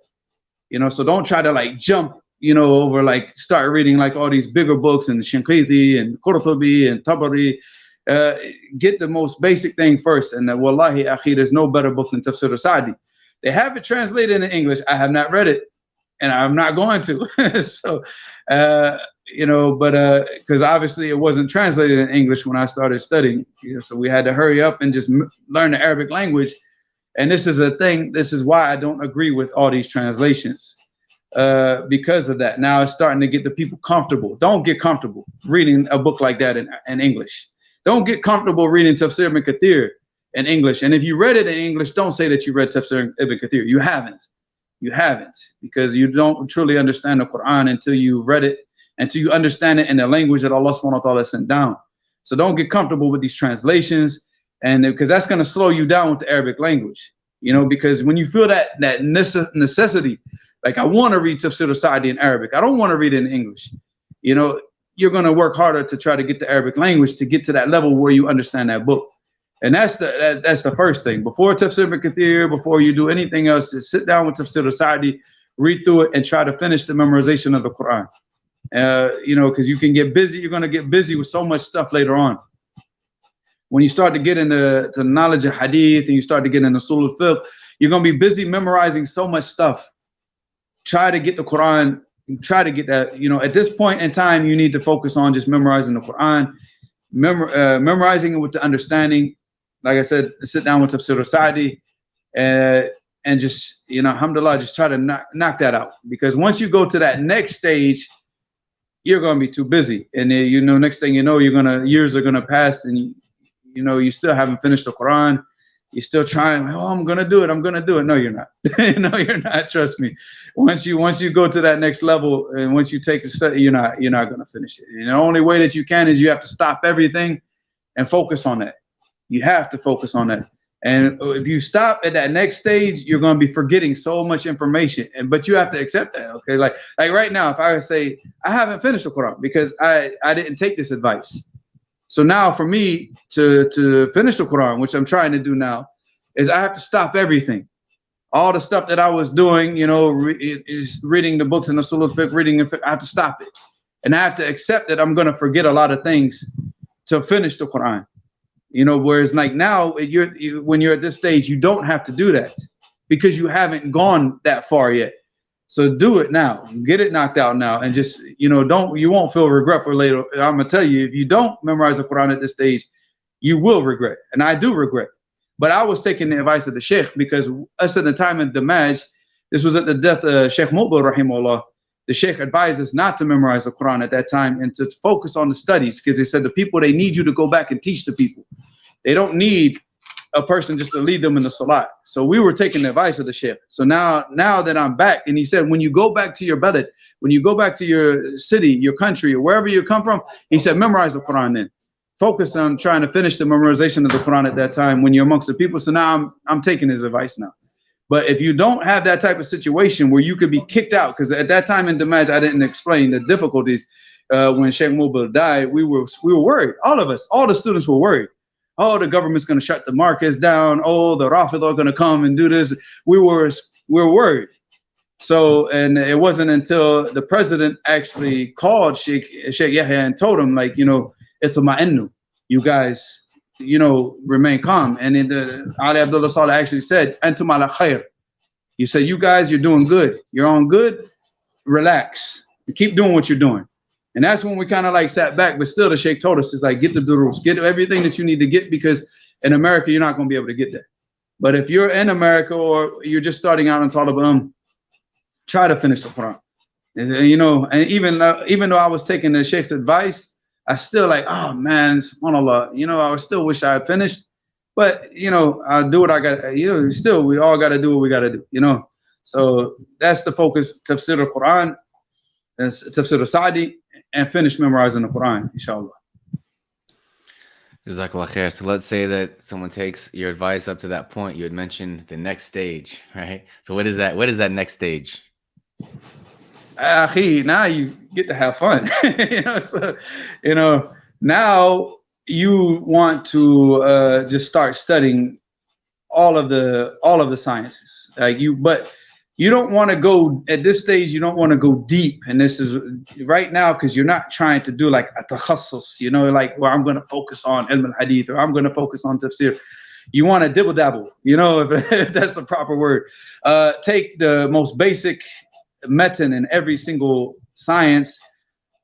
Speaker 1: you know. So don't try to like jump, you know, over, like start reading like all these bigger books and Shinqiti and Qurtubi and Tabari. Get the most basic thing first. And wallahi, akhi, there's no better book than Tafsir Sa'di. They have it translated in English. I have not read it, and I'm not going to. So, you know, but because obviously it wasn't translated in English when I started studying, you know, so we had to hurry up and just learn the Arabic language. And this is a thing. This is why I don't agree with all these translations, because of that. Now it's starting to get the people comfortable. Don't get comfortable reading a book like that in English. Don't get comfortable reading Tafsir Ibn Kathir in English. And if you read it in English, don't say that you read Tafsir Ibn Kathir. You haven't. You haven't, because you don't truly understand the Quran until you read it, until you understand it in the language that Allah subhanahu wa ta'ala sent down. So don't get comfortable with these translations, and because that's going to slow you down with the Arabic language, you know, because when you feel that necessity, like, I want to read Tafsir al-Sa'di in Arabic, I don't want to read it in English, you know, you're going to work harder to try to get the Arabic language to get to that level where you understand that book. And that's the first thing. Before Tafsir Ibn Kathir, before you do anything else, just sit down with Tafsir al-Sa'di, read through it, and try to finish the memorization of the Quran. You know, because you can get busy. You're going to get busy with so much stuff later on. When you start to get into the knowledge of hadith, and you start to get into usul al-fiqh, you're going to be busy memorizing so much stuff. Try to get the Quran. Try to get that. You know, at this point in time, you need to focus on just memorizing the Quran, memorizing it with the understanding. Like I said, sit down with Tafsir al-Sa'di, and just, you know, alhamdulillah, just try to knock that out. Because once you go to that next stage, you're going to be too busy. And you know, next thing you know, years are going to pass, and you know, you still haven't finished the Quran. You're still trying, like, oh, I'm going to do it. I'm going to do it. No, you're not. No, you're not. Trust me. Once you go to that next level, and once you take a study, you're not going to finish it. And the only way that you can is you have to stop everything and focus on that. You have to focus on that. And if you stop at that next stage, you're going to be forgetting so much information. But you have to accept that. Okay. Like right now, if I would say, I haven't finished the Quran because I didn't take this advice. So now for me to finish the Quran, which I'm trying to do now, is I have to stop everything. All the stuff that I was doing, you know, is reading the books in the usul al-fiqh, reading it. I have to stop it. And I have to accept that I'm going to forget a lot of things to finish the Quran. You know, whereas like now, when you're at this stage, you don't have to do that because you haven't gone that far yet. So do it now, get it knocked out now, and just, you know, you won't feel regret for later. I'm gonna tell you, if you don't memorize the Quran at this stage, you will regret, and I do regret. But I was taking the advice of the Sheikh, because us at the time in Damaj, this was at the death of Sheikh Mubil rahimahullah. The Sheikh advised us not to memorize the Quran at that time and to focus on the studies, because they said the people, they need you to go back and teach the people. They don't need a person just to lead them in the salat. So we were taking the advice of the Sheikh. So now that I'm back, and he said, when you go back to your balad, when you go back to your city, your country, or wherever you come from, he said, memorize the Quran then. Focus on trying to finish the memorization of the Quran at that time when you're amongst the people. So now I'm taking his advice now. But if you don't have that type of situation where you could be kicked out, because at that time in Damaj, I didn't explain the difficulties. When Sheikh Mubil died, we were worried. All of us, all the students were worried. Oh, the government's going to shut the markets down. Oh, the Rafid are going to come and do this. We were worried. So, and it wasn't until the president actually called Sheikh Yahya and told him, like, ituma'innu, you guys, remain calm. And then Ali Abdullah Saleh actually said, antum ala khair. You said, you guys, you're doing good. You're on good. Relax. Keep doing what you're doing. And that's when we kind of like sat back, but still the Sheikh told us, is like, get the durus, get everything that you need to get, because in America, you're not going to be able to get that. But if you're in America or you're just starting out in Taliban, try to finish the Quran. And even though I was taking the Sheikh's advice, I still like, oh man, subhanAllah, I still wish I had finished. But I'll do what I got. Still, we all got to do what we got to do. So that's the focus: tafsir al-Quran, tafsir al-Sa'di, and finish memorizing the Quran, inshallah.
Speaker 2: Jazakallah khair. So let's say that someone takes your advice up to that point. You had mentioned the next stage, right? So what is that? What is that next stage?
Speaker 1: Now you get to have fun. Now you want to just start studying all of the sciences, but you don't want to go at this stage. You don't want to go deep, and this is right now because you're not trying to do like a takhassus, like where I'm going to focus on ilm al-hadith or I'm going to focus on tafsir. You want to dibble dabble, if that's the proper word. Take the most basic matan in every single science.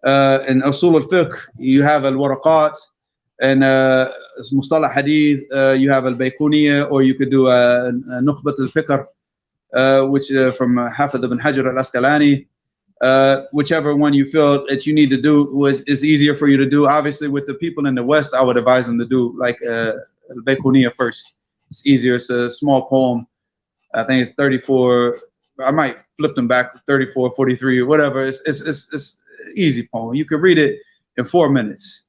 Speaker 1: In usul al-fiqh, you have al-waraqat, and mustalah hadith, you have al-baykuniyya, or you could do nukhbat al-fiqh, which from Hafidh ibn Hajar al-Asqalani. Whichever one you feel that you need to do is easier for you to do. Obviously, with the people in the West, I would advise them to do like al-baykuniyya first. It's easier. It's a small poem. I think it's 34. I might flip them back, 34, 43, or whatever. It's easy poem. You can read it in 4 minutes,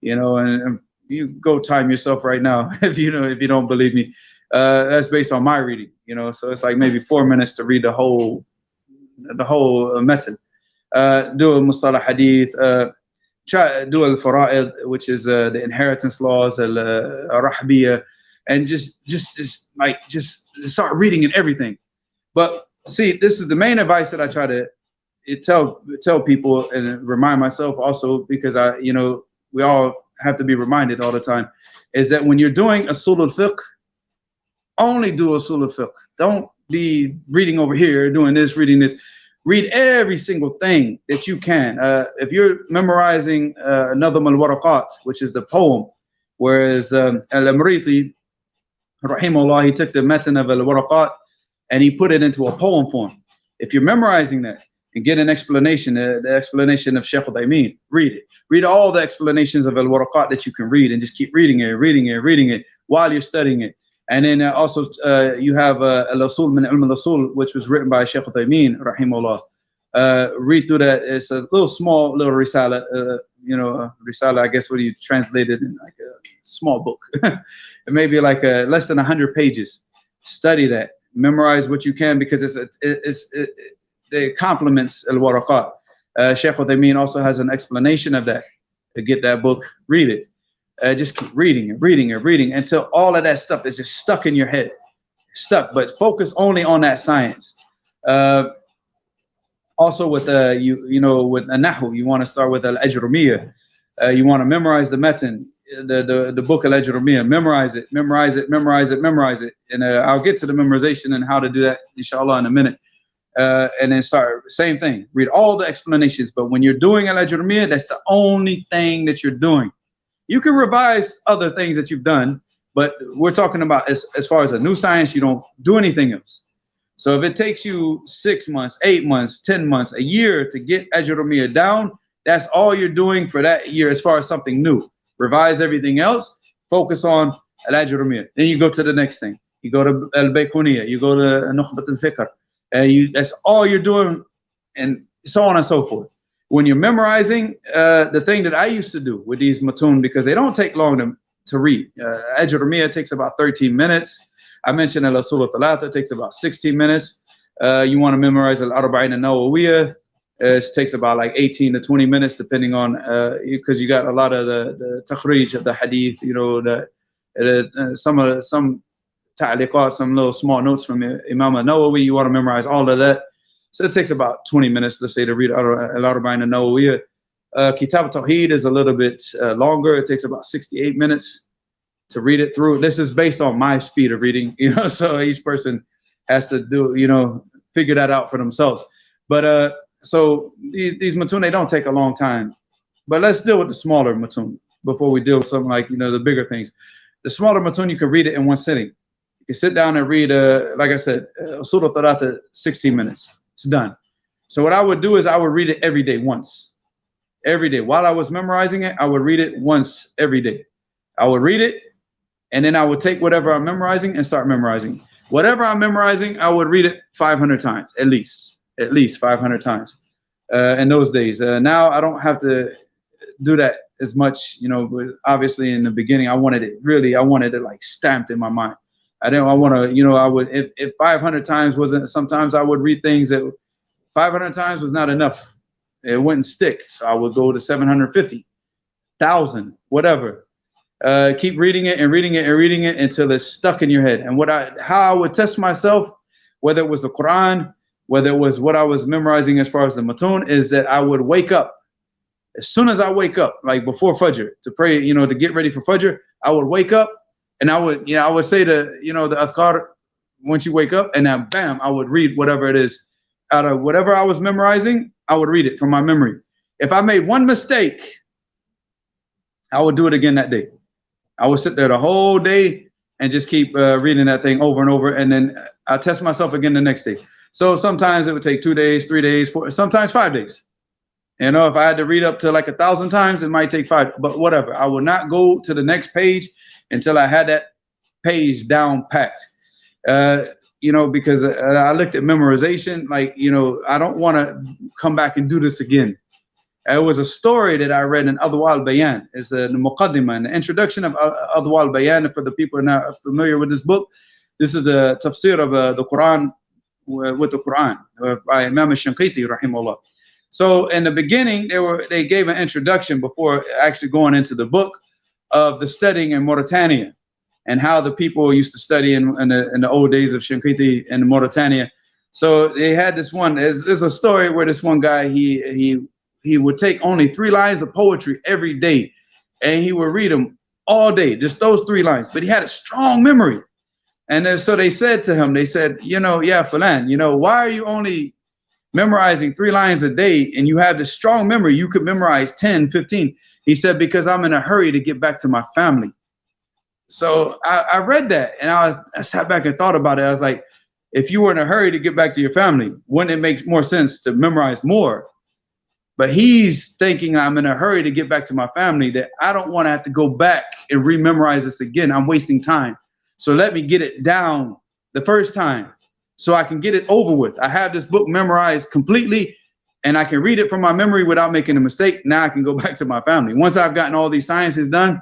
Speaker 1: and you go time yourself right now if you don't believe me. That's based on my reading, so it's like maybe 4 minutes to read the whole method. Do a mustalah hadith, try do al-fara'id, which is the inheritance laws, al-rahbiyya, and just start reading and everything. But see, this is the main advice that I try to tell people and remind myself also, because we all have to be reminded all the time, is that when you're doing usul al-fiqh, only do usul al-fiqh. Don't be reading over here, doing this, reading this. Read every single thing that you can. If you're memorizing Nadhm al-Waraqat, which is the poem, whereas al-Amriti, rahimahullah, he took the matan of al-Waraqat and he put it into a poem form. If you're memorizing that and get an explanation, the explanation of Shaykh al-Uthaymeen, read it. Read all the explanations of al-Waraqat that you can read, and just keep reading it while you're studying it. And then also you have al-Usul min ilm al-Usul, which was written by Shaykh al-Uthaymeen, rahimahullah. Read through that. It's a small risala, risala, I guess, what you translated in like a small book. It may be like less than 100 pages. Study that. Memorize what you can, because it complements al-Waraqat. Shaykh al-Uthaymeen also has an explanation of that. To get that book, read it. Just keep reading until all of that stuff is just stuck in your head. But focus only on that science. Also with with nahu, you want to start with al-Ajrumiyya. You want to memorize the matan, the book al-Ajrumiyya. Memorize it. And I'll get to the memorization and how to do that, inshallah, in a minute. And then start, same thing. Read all the explanations. But when you're doing al-Ajrumiyya, that's the only thing that you're doing. You can revise other things that you've done, but we're talking about as far as a new science, you don't do anything else. So if it takes you 6 months, 8 months, 10 months, a year to get Ajrumiyya down, that's all you're doing for that year as far as something new. Revise everything else, focus on Al-Ajrumiyya. Then you go to the next thing. You go to Al-Baykuniyya, you go to Nukhbat al-Fiqh. That's all you're doing, and so on and so forth. When you're memorizing, the thing that I used to do with these matun, because they don't take long to read. Ajrumiyya takes about 13 minutes. I mentioned al-Usul al-Thalatha takes about 16 minutes. You want to memorize al-Arba'in al-Nawawiyya. It takes about like 18 to 20 minutes, depending on, because you got a lot of the takhrij of the hadith, some ta'liqat, some little small notes from Imam al-Nawawi. You want to memorize all of that. So it takes about 20 minutes, let's say, to read Al-Arba'in an-Nawawiyya. Kitab al-Tawheed is a little bit longer. It takes about 68 minutes to read it through. This is based on my speed of reading, so each person has to do, figure that out for themselves. But so these matun, they don't take a long time. But let's deal with the smaller matun before we deal with something like, the bigger things. The smaller matun, you can read it in one sitting. You can sit down and read, like I said, Surah Tarat, 16 minutes. It's done. So what I would do is I would read it every day once. Every day. While I was memorizing it, I would read it once every day. I would read it, and then I would take whatever I'm memorizing and start memorizing. Whatever I'm memorizing, I would read it 500 times, at least 500 times in those days. Now I don't have to do that as much, but obviously in the beginning, I wanted it like stamped in my mind. I want to, I would, if 500 times wasn't, sometimes I would read things that 500 times was not enough. It wouldn't stick. So I would go to 750, 1,000, whatever. Keep reading it and reading it and reading it until it's stuck in your head. And how I would test myself, whether it was the Quran, whether it was what I was memorizing as far as the matun, is that I would wake up. As soon as I wake up, like before Fajr, to pray, to get ready for Fajr, I would wake up and I would say the adhkar once you wake up, and then bam, I would read whatever it is. Out of whatever I was memorizing, I would read it from my memory. If I made one mistake, I would do it again that day. I would sit there the whole day and just keep reading that thing over and over, and then I test myself again the next day. So sometimes it would take 2 days, 3 days, sometimes 5 days. If I had to read up to like 1,000 times, it might take 5, but whatever. I would not go to the next page until I had that page down packed. Because I looked at memorization, like, I don't want to come back and do this again. It was a story that I read in Adwa al-Bayan. It's the Muqaddimah, and the introduction of Adwa al-Bayan. For the people who are not familiar with this book, this is the tafsir of the Quran with the Quran by Imam al-Shanqiti, rahimahullah. So in the beginning, they gave an introduction before actually going into the book of the studying in Mauritania, and how the people used to study in the old days of Shanqiti in Mauritania. So they had this one. There's a story where this one guy, he would take only 3 lines of poetry every day, and he would read them all day, just those 3 lines. But he had a strong memory. And then, so they said to him, yeah, Fulan, why are you only memorizing 3 lines a day and you have this strong memory? You could memorize 10, 15. He said, because I'm in a hurry to get back to my family. So I read that, and I sat back and thought about it. I was like, if you were in a hurry to get back to your family, wouldn't it make more sense to memorize more? But he's thinking, I'm in a hurry to get back to my family, that I don't want to have to go back and rememorize this again. I'm wasting time. So let me get it down the first time so I can get it over with. I have this book memorized completely, and I can read it from my memory without making a mistake. Now I can go back to my family. Once I've gotten all these sciences done,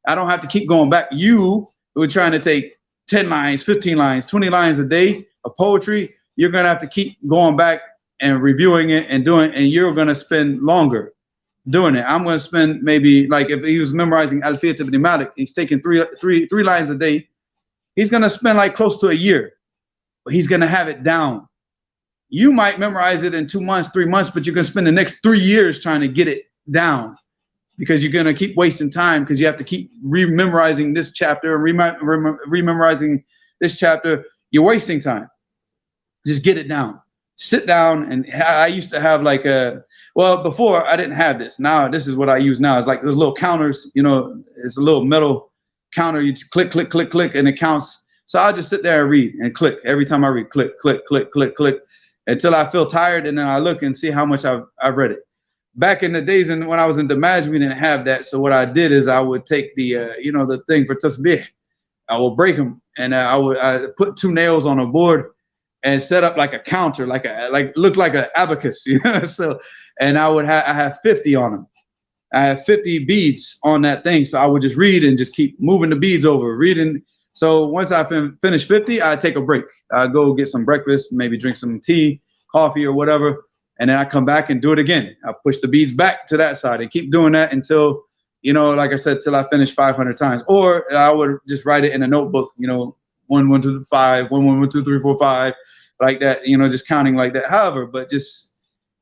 Speaker 1: I don't have to keep going back. You were trying to take 10 lines, 15 lines, 20 lines a day of poetry. You're going to have to keep going back and reviewing it and doing, and you're going to spend longer doing it. I'm going to spend maybe, like if he was memorizing Alfiyat ibn Malik, he's taking three lines a day. He's going to spend like close to a year, but he's going to have it down. You might memorize it in 2 months, 3 months, but you're going to spend the next 3 years trying to get it down, because you're going to keep wasting time, because you have to keep rememorizing this chapter and rememorizing this chapter. You're wasting time. Just get it down. Sit down. And I used to have like before I didn't have this. Now this is what I use now. It's like those little counters, it's a little metal counter. You just click, click, click, click, and it counts. So I'll just sit there and read and click. Every time I read, click, click, click, click, click, until I feel tired, and then I look and see how much I've read it. Back in the days, and when I was in Damaj, we didn't have that. So what I did is I would take the the thing for tasbih. I would break them, and I put 2 nails on a board and set up like a counter, like looked like an abacus, So, and I have 50 on them. I have 50 beads on that thing. So I would just read and just keep moving the beads over, reading. So once I finish 50, I take a break. I go get some breakfast, maybe drink some tea, coffee, or whatever. And then I come back and do it again. I push the beads back to that side and keep doing that until, like I said, till I finish 500 times. Or I would just write it in a notebook, 1, 1, 2, 5, 1, 1, 1, 2, 3, 4, 5, like that, you know, just counting like that. However, but just,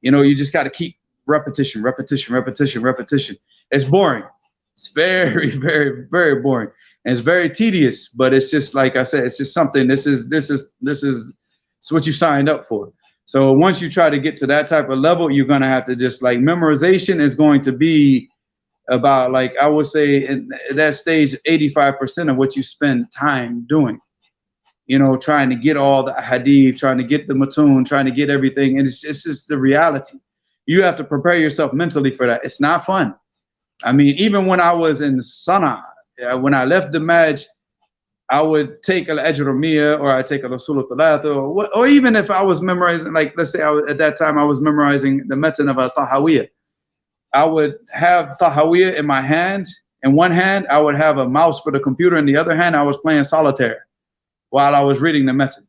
Speaker 1: you know, you just got to keep repetition, repetition, repetition, repetition. It's boring. It's very, very, very boring. And it's very tedious, but it's just, like I said, it's just something, this is it's what you signed up for. So once you try to get to that type of level, you're going to have to just, like, memorization is going to be about, like, I would say in that stage, 85% of what you spend time doing, you know, trying to get all the hadith, trying to get the matun, trying to get everything. And it's just the reality. You have to prepare yourself mentally for that. It's not fun. I mean, even when I was in Sana'a, when I left the Maj, I would take al-Ajrumiyya, or I take al-Usul al-Thalatha, or even if I was memorizing, like, let's say at that time I was memorizing the matan of al-Tahawiyya. I would have Tahawiyya in my hands. In one hand, I would have a mouse for the computer. In the other hand, I was playing solitaire while I was reading the matan,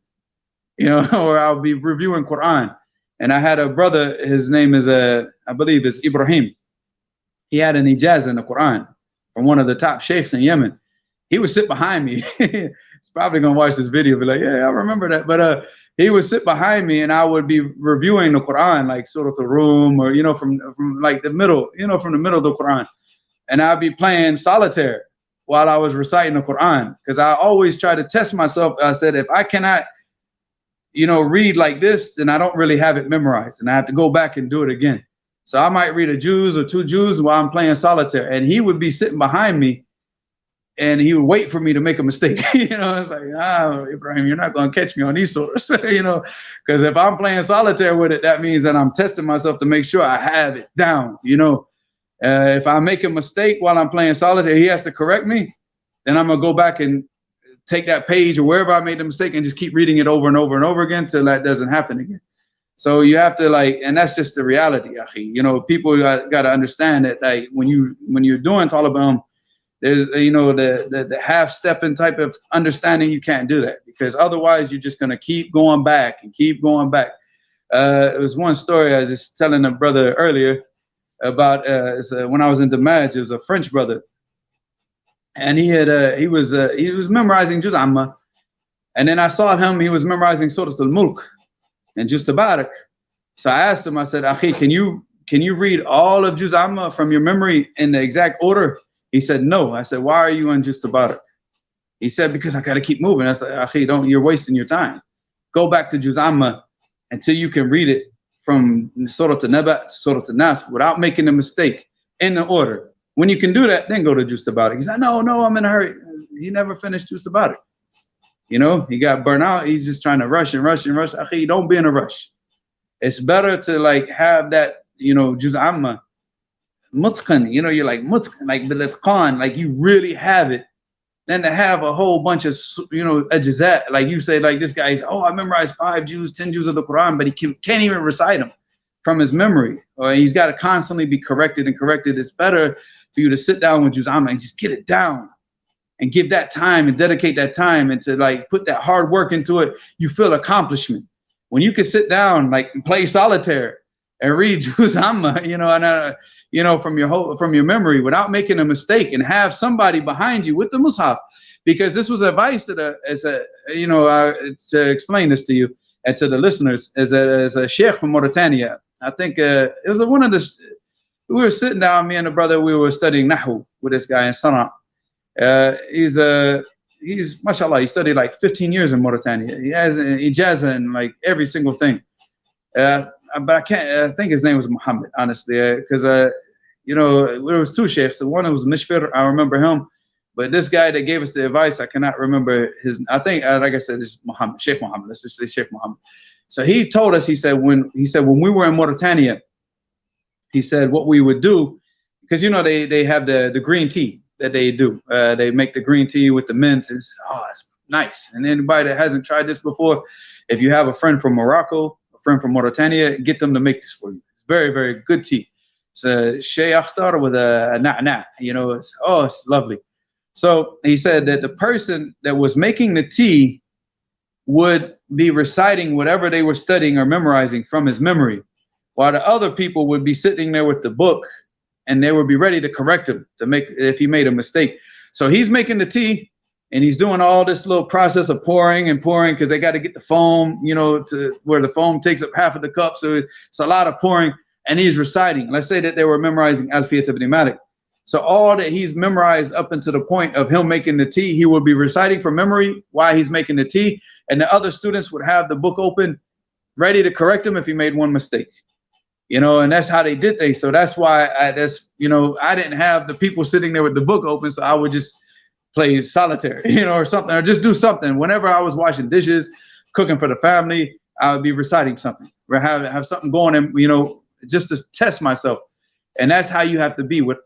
Speaker 1: you know, or I'll be reviewing Quran. And I had a brother, his name is, I believe is Ibrahim. He had an ijazah in the Quran from one of the top sheikhs in Yemen. He would sit behind me. He's probably gonna watch this video, be like, yeah, I remember that. But he would sit behind me, and I would be reviewing the Quran, like Surah Al-Rum, or, you know, from like the middle, you know, from the middle of the Quran. And I'd be playing solitaire while I was reciting the Quran, because I always try to test myself. I said, if I cannot, you know, read like this, then I don't really have it memorized, and I have to go back and do it again. So I might read a juz or two juz while I'm playing solitaire, and he would be sitting behind me, and he would wait for me to make a mistake. You know, it's like, Ibrahim, you're not going to catch me on these sorts, you know, because if I'm playing solitaire with it, that means that I'm testing myself to make sure I have it down. You know, if I make a mistake while I'm playing solitaire, he has to correct me. Then I'm going to go back and take that page or wherever I made the mistake and just keep reading it over and over and over again till that doesn't happen again. So you have to, like, and that's just the reality, akhi. You know, people got to understand that, like, when you're doing Taliban, there's, you know, the half-stepping type of understanding, you can't do that, because otherwise you're just going to keep going back and keep going back. It was one story I was just telling a brother earlier about when I was in the Maj. It was a French brother, and he was memorizing Juz Amma, and then I saw him, he was memorizing Surah Al-Mulk and Juz Tabarak. So I asked him, I said, Akhi, can you read all of Juz Amma from your memory in the exact order? He said, no. I said, why are you on Juz Tabarak? He said, because I got to keep moving. I said, Akhi, you're wasting your time. Go back to Juz Amma until you can read it from Surah An-Naba to Surah An-Nas without making a mistake in the order. When you can do that, then go to Juz Tabarak. He said, no, I'm in a hurry. He never finished Juz Tabarak. You know, he got burnt out. He's just trying to rush and rush and rush. Akhi, don't be in a rush. It's better to, like, have that, you know, Juz Amma mutqan, you know, you're like mutqan, like bil-itqan, like you really have it, than to have a whole bunch of, you know, ajzat, like you say, like this guy's, I memorized 5 juz, 10 juz of the Quran, but he can't even recite them from his memory, or he's got to constantly be corrected and corrected. It's better for you to sit down with Juz Amma and just get it down and give that time and dedicate that time and to, like, put that hard work into it. You feel accomplishment when you can sit down, like, and play solitaire and read Juz Amma, you know, and you know, from your memory without making a mistake, and have somebody behind you with the mushaf. Because this was advice to explain this to you and to the listeners, as a sheikh from Mauritania. I think it was one of the, we were sitting down, me and a brother, we were studying Nahu with this guy in Sana'a. He's mashallah, he studied like 15 years in Mauritania. He has an ijazah in like every single thing. But I think his name was Muhammad, honestly, because you know, there was 2 sheikhs. The one was Mishfir, I remember him, but this guy that gave us the advice, I cannot remember his. I think, like I said, it's Muhammad, Sheikh Muhammad. Let's just say Sheikh Muhammad. So he told us, he said when we were in Mauritania, he said what we would do, because, you know, they have the green tea that they do. They make the green tea with the mint. It's nice. And anybody that hasn't tried this before, if you have a friend from Morocco, friend from Mauritania, get them to make this for you. It's very, very good tea. It's a shay akhtar with a na'na', you know, it's lovely. So he said that the person that was making the tea would be reciting whatever they were studying or memorizing from his memory, while the other people would be sitting there with the book, and they would be ready to correct him if he made a mistake. So he's making the tea, and he's doing all this little process of pouring and pouring because they got to get the foam, you know, to where the foam takes up half of the cup. So it's a lot of pouring, and he's reciting. Let's say that they were memorizing Alfiyat ibn Malik. So all that he's memorized up until the point of him making the tea, he will be reciting from memory while he's making the tea, and the other students would have the book open, ready to correct him if he made one mistake. You know, and that's how they did things. So that's why I didn't have the people sitting there with the book open, so I would just play solitaire, you know, or something, or just do something. Whenever I was washing dishes, cooking for the family, I would be reciting something, or have something going, and you know, just to test myself. And that's how you have to be with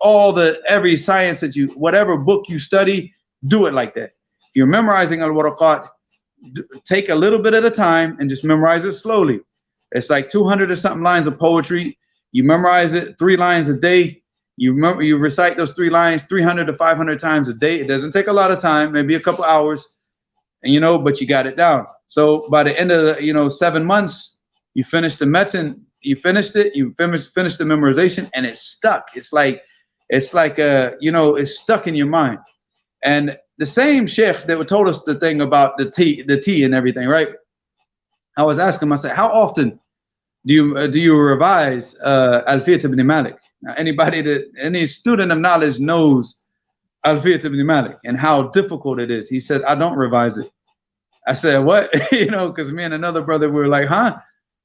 Speaker 1: every science that whatever book you study, do it like that. If you're memorizing al-waraqat, take a little bit at a time and just memorize it slowly. It's like 200 or something lines of poetry. You memorize it 3 lines a day. You recite those 3 lines 300 to 500 times a day. It doesn't take a lot of time, maybe a couple hours, and you know, but you got it down. So by the end of the, 7 months, you finish the metin. You finished it, you finished the memorization, and it's stuck. It's like it's stuck in your mind. And the same sheikh that told us the thing about the tea and everything, right? I was asking him, I said, how often do you revise Alfiyat ibn Malik? Now, any student of knowledge knows Alfiyat ibn Malik and how difficult it is. He said, I don't revise it. I said, what? Because me and another brother, we were like, huh?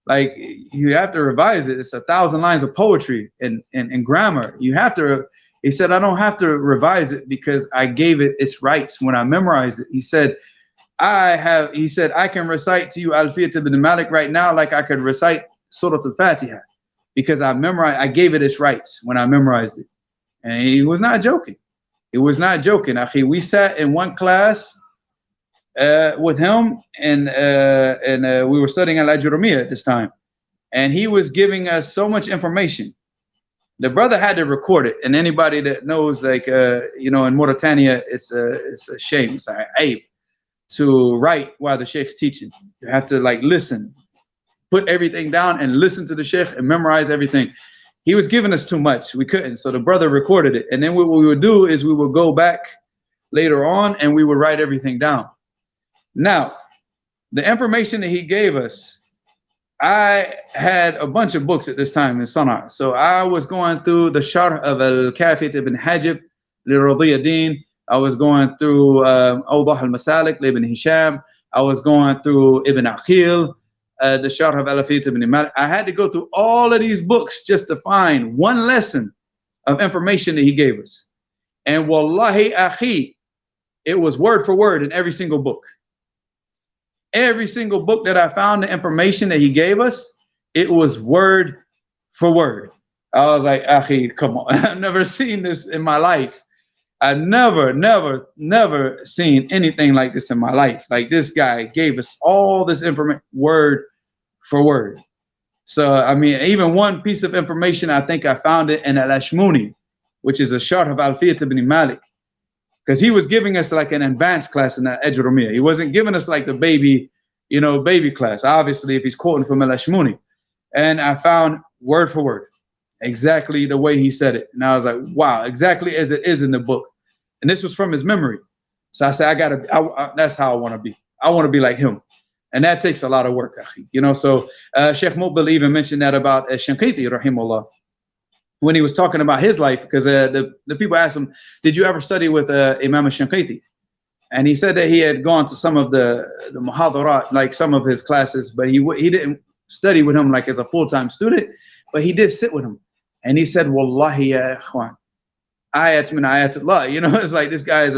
Speaker 1: Like, you have to revise it. It's 1,000 lines of poetry and grammar. You have to. He said, I don't have to revise it because I gave it its rights when I memorized it. He said, I can recite to you Alfiyat ibn Malik right now like I could recite Surah Al-Fatiha because I gave it its rights when I memorized it. And he was not joking. He was not joking. Akhi, we sat in one class with him, and we were studying Al-Ajurumiyya at this time, and he was giving us so much information. The brother had to record it, and anybody that knows, like in Mauritania, it's a shame, it's an aib to write while the sheikh's teaching. You have to like listen, put everything down, and listen to the sheikh and memorize everything. He was giving us too much, we couldn't, so the brother recorded it, and then what we would do is we would go back later on and we would write everything down. Now, the information that he gave us, I had a bunch of books at this time in Sana'a. So I was going through the Sharh of Al-Kafiyat ibn Hajib li-Radiyuddin. I was going through Awdah al-Masalik ibn Hisham. I was going through Ibn Aqil, the Sharh of Alfiyat ibn Malik. I had to go through all of these books just to find one lesson of information that he gave us. And wallahi akhi, it was word for word in every single book. Every single book that I found, the information that he gave us, it was word for word. I was like, akhi, come on. I've never seen this in my life. I've never seen anything like this in my life. Like, this guy gave us all this information word for word. So, I mean, even one piece of information, I think I found it in Al-Ashmuni, which is a Sharh of Alfiyat ibn Malik. Because he was giving us like an advanced class in that Ajurumiyya. He wasn't giving us like the baby class. Obviously, if he's quoting from Al-Ashmuni. And I found word for word, exactly the way he said it. And I was like, wow, exactly as it is in the book. And this was from his memory. So I said, that's how I want to be. I want to be like him. And that takes a lot of work, so Sheikh Muqbil even mentioned that about Shanqiti, rahimahullah, when he was talking about his life, because the people asked him, did you ever study with Imam Shanqiti? And he said that he had gone to some of the muhadarat, like some of his classes, but he didn't study with him like as a full-time student, but he did sit with him. And he said, wallahi ya ikhwan, ayat min ayatullah. It's like this guy is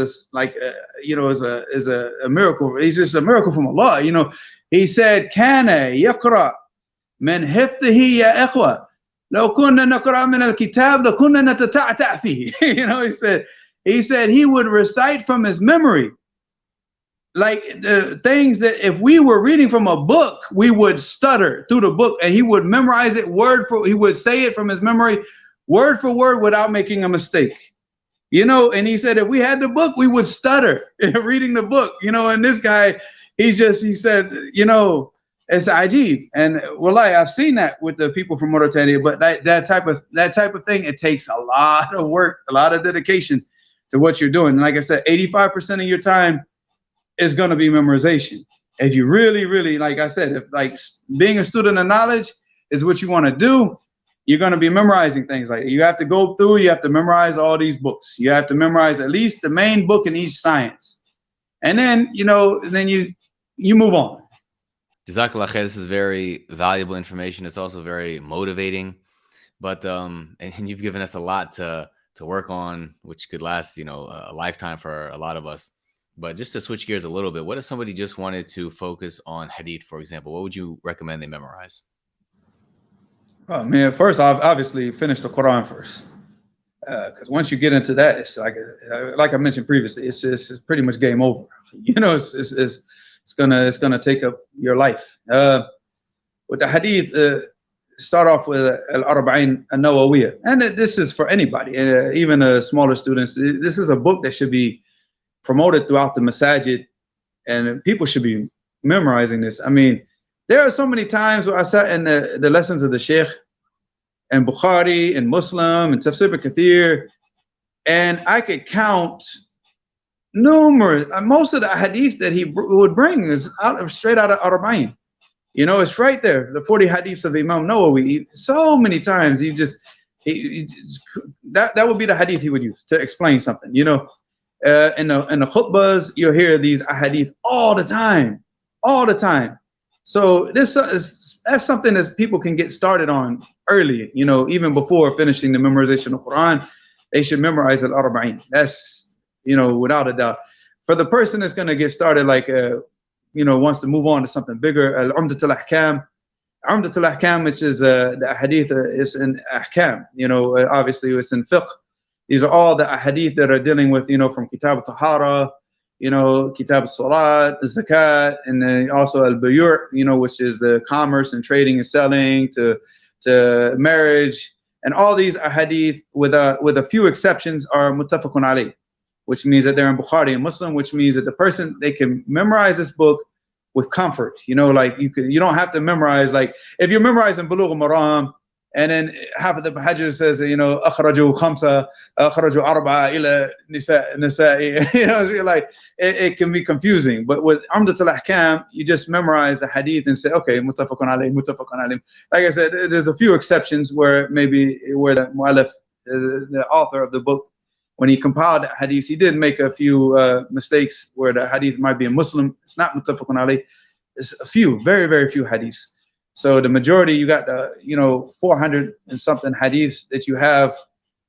Speaker 1: a miracle. He's just a miracle from Allah. He said, kana yaqra min hifdhihi ya ikhwa. لو كنا نقرأ من الكتاب لكنا نتتعتع فيه. He said he would recite from his memory, like the things that if we were reading from a book, we would stutter through the book, and he would memorize it he would say it from his memory, word for word, without making a mistake. And he said if we had the book, we would stutter reading the book. And this guy, he said, it's ajib. And wallahi, I've seen that with the people from Mauritania, but that type of thing, it takes a lot of work, a lot of dedication to what you're doing. And like I said, 85% of your time is going to be memorization. If you really, really, like I said, if like being a student of knowledge is what you want to do, you're going to be memorizing things. Like you have to go through, you have to memorize all these books. You have to memorize at least the main book in each science. And then, then you move on.
Speaker 2: Jazakallah khair. This is very valuable information. It's also very motivating. But and you've given us a lot to work on, which could last, a lifetime for a lot of us. But just to switch gears a little bit, what if somebody just wanted to focus on hadith, for example? What would you recommend they memorize?
Speaker 1: Oh man, first I've obviously finish the Quran first, because once you get into that, it's like I mentioned previously, it's pretty much game over. It's gonna take up your life. With the hadith, start off with al-Arba'in an-Nawawiyya, and this is for anybody, even smaller students. This is a book that should be promoted throughout the masajid, and people should be memorizing this. I mean, there are so many times where I sat in the lessons of the Sheikh and Bukhari and Muslim and Tafsir Kathir, and I could count numerous, most of the hadith that he would bring is straight out of Arba'in. It's right there, the 40 hadiths of Imam Nawawi. So many times that would be the hadith he would use to explain something. In the khutbahs, you'll hear these hadith all the time. So that's something that people can get started on early. Even before finishing the memorization of Quran, they should memorize al-Arba'in. That's without a doubt. For the person that's going to get started, like wants to move on to something bigger, al-Umdat al-Ahkam. Umdat al-Ahkam, which is the hadith is in ahkam. Obviously it's in fiqh. These are all the hadith that are dealing with, from Kitab al-Tahara, Kitab al-Salat, the Zakat, and then also al-Bayur, which is the commerce and trading and selling, to marriage. And all these hadith, with a few exceptions, are muttafaqun alayh, which means that they're in Bukhari and Muslim, which means that the person, they can memorize this book with comfort. Like you don't have to memorize, like if you're memorizing Bulugh al-Maram, and then half of the Hajar says, akhraju khamsa, akhraju arba'a ila nisa'i, like it can be confusing. But with Umdat al-Ahkam, you just memorize the hadith and say, okay, muttafaqun alayh, muttafaqun alayh. Like I said, there's a few exceptions where the mu'allif, the author of the book, when he compiled the hadith, he did make a few mistakes where the hadith might be a Muslim. It's not muttafaqun alayh. It's a few, very, very few hadiths. So the majority, you got the 400 and something hadiths that you have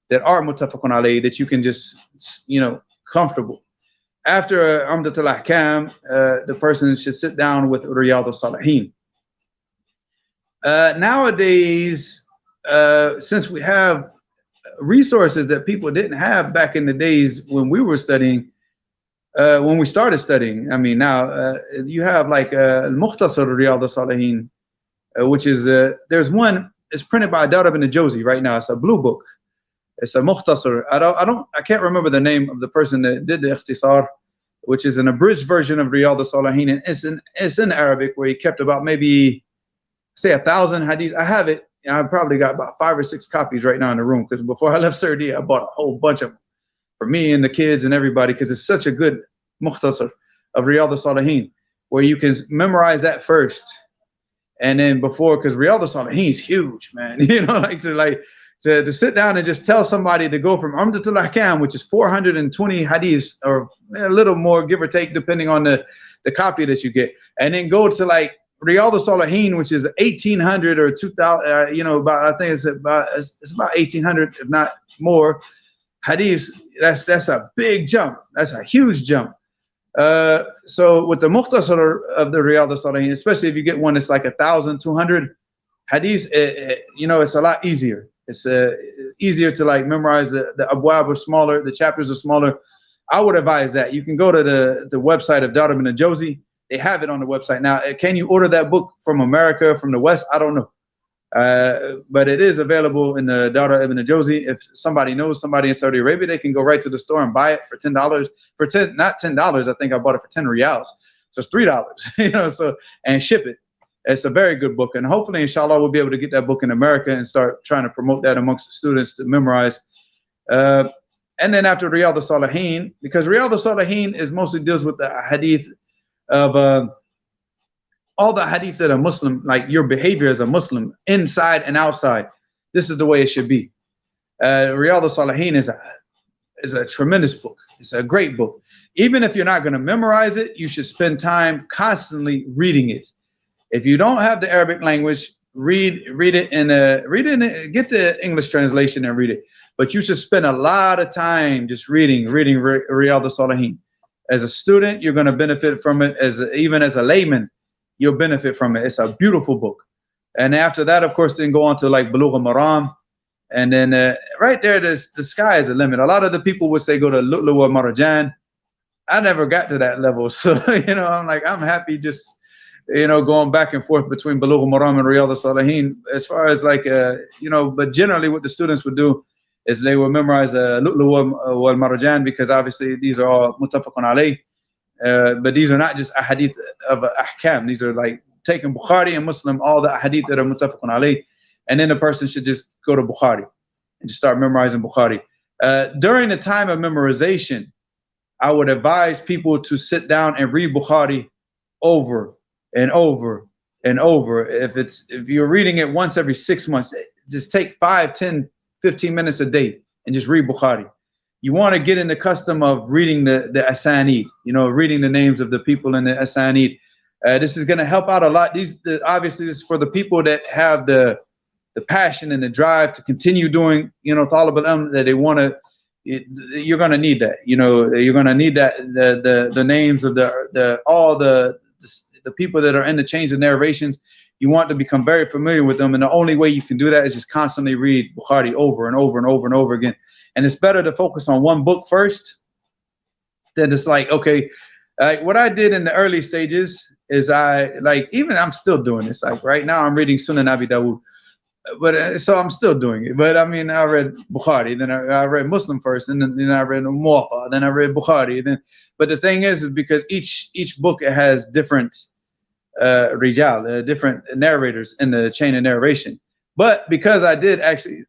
Speaker 1: that are muttafaqun alayh, that you can just comfortable. After Umdat al-Ahkam, the person should sit down with Riyadh al-Salihin. Nowadays, since we have resources that people didn't have back in the days when we were studying, when we started studying, I mean, now you have like al-Mukhtasar Riyadh al-Salihin, which is there's one. It's printed by Dawah ibn Jawzi right now. It's a blue book. It's a Mukhtasar. I can't remember the name of the person that did the Ikhtisar, which is an abridged version of Riyadh al-Salihin, and it's in Arabic, where he kept about maybe say 1,000 hadiths. I have it. I've probably got about 5 or 6 copies right now in the room, because before I left Saudi, I bought a whole bunch of them for me and the kids and everybody, because it's such a good Mukhtasar of Riyadh al-Salihin, where you can memorize that first. And then because Riyadh al-Salihin is huge, man. To sit down and just tell somebody to go from Umdat al-Ahkam, which is 420 hadiths, or a little more, give or take, depending on the copy that you get, and then go to like Riyadh al-Salihin, which is 1,800 or 2,000, I think it's about 1,800, if not more, hadiths. That's a big jump. That's a huge jump. So with the Mukhtasar of the Riyadh al-Salihin, especially if you get one that's like 1,200 hadiths, it's a lot easier. It's easier to like memorize. The abwab are smaller, the chapters are smaller. I would advise that. You can go to the website of Dawah ibn Jawzi. They have it on the website now. Can you order that book from America, from the West? I don't know. But it is available in the Dawah ibn Jawzi. If somebody knows somebody in Saudi Arabia, they can go right to the store and buy it for $10. Not $10. I think I bought it for 10 riyals. So it's $3. And ship it. It's a very good book, and hopefully, inshallah, we'll be able to get that book in America and start trying to promote that amongst the students to memorize. and then after Riyadh al-Salihin, because Riyadh al-Salihin is mostly deals with the hadith of all the hadith that are Muslim, like your behavior as a Muslim, inside and outside. This is the way it should be. Riyadh al-Salihin is a tremendous book. It's a great book. Even if you're not going to memorize it, you should spend time constantly reading it. If you don't have the Arabic language, read it get the English translation and read it. But you should spend a lot of time just reading Riyadh al-Salihin. As a student, you're going to benefit from it. Even as a layman, you'll benefit from it. It's a beautiful book. And after that, of course, then go on to like Bulugh al-Maram. And then right there, the sky is the limit. A lot of the people would say go to Lu'lu' wa Marjan. I never got to that level. So, I'm like, I'm happy just, going back and forth between Bulugh al-Maram and Riyadh al-Salihin. As far as like, but generally what the students would do is they will memorize Lu'lu' wal Marjan, because obviously these are all muttafaqun alayh. But these are not just ahadith of ahkam. These are like taking Bukhari and Muslim, all the ahadith that are muttafaqun alayh. And then the person should just go to Bukhari and just start memorizing Bukhari. During the time of memorization, I would advise people to sit down and read Bukhari over and over and over. If you're reading it once every 6 months, just take 5, 10, 15 minutes a day and just read Bukhari. You want to get in the custom of reading the asanid, reading the names of the people in the asanid. This is going to help out a lot. Obviously, this is for the people that have the passion and the drive to continue doing, talib al-ilm, that they want to. You're going to need that. You're going to need that the names of all the people that are in the chains of narrations. You want to become very familiar with them, and the only way you can do that is just constantly read Bukhari over and over and over and over again. And it's better to focus on one book first. Then it's like, okay, what I did in the early stages is I'm still doing this. Like right now, I'm reading Sunan Abi Dawud, but so I'm still doing it. But I mean, I read Bukhari, then I read Muslim first, and then I read Muwatta, then I read Bukhari. But the thing is because each book has different rijal, different narrators in the chain of narration. But because I did actually,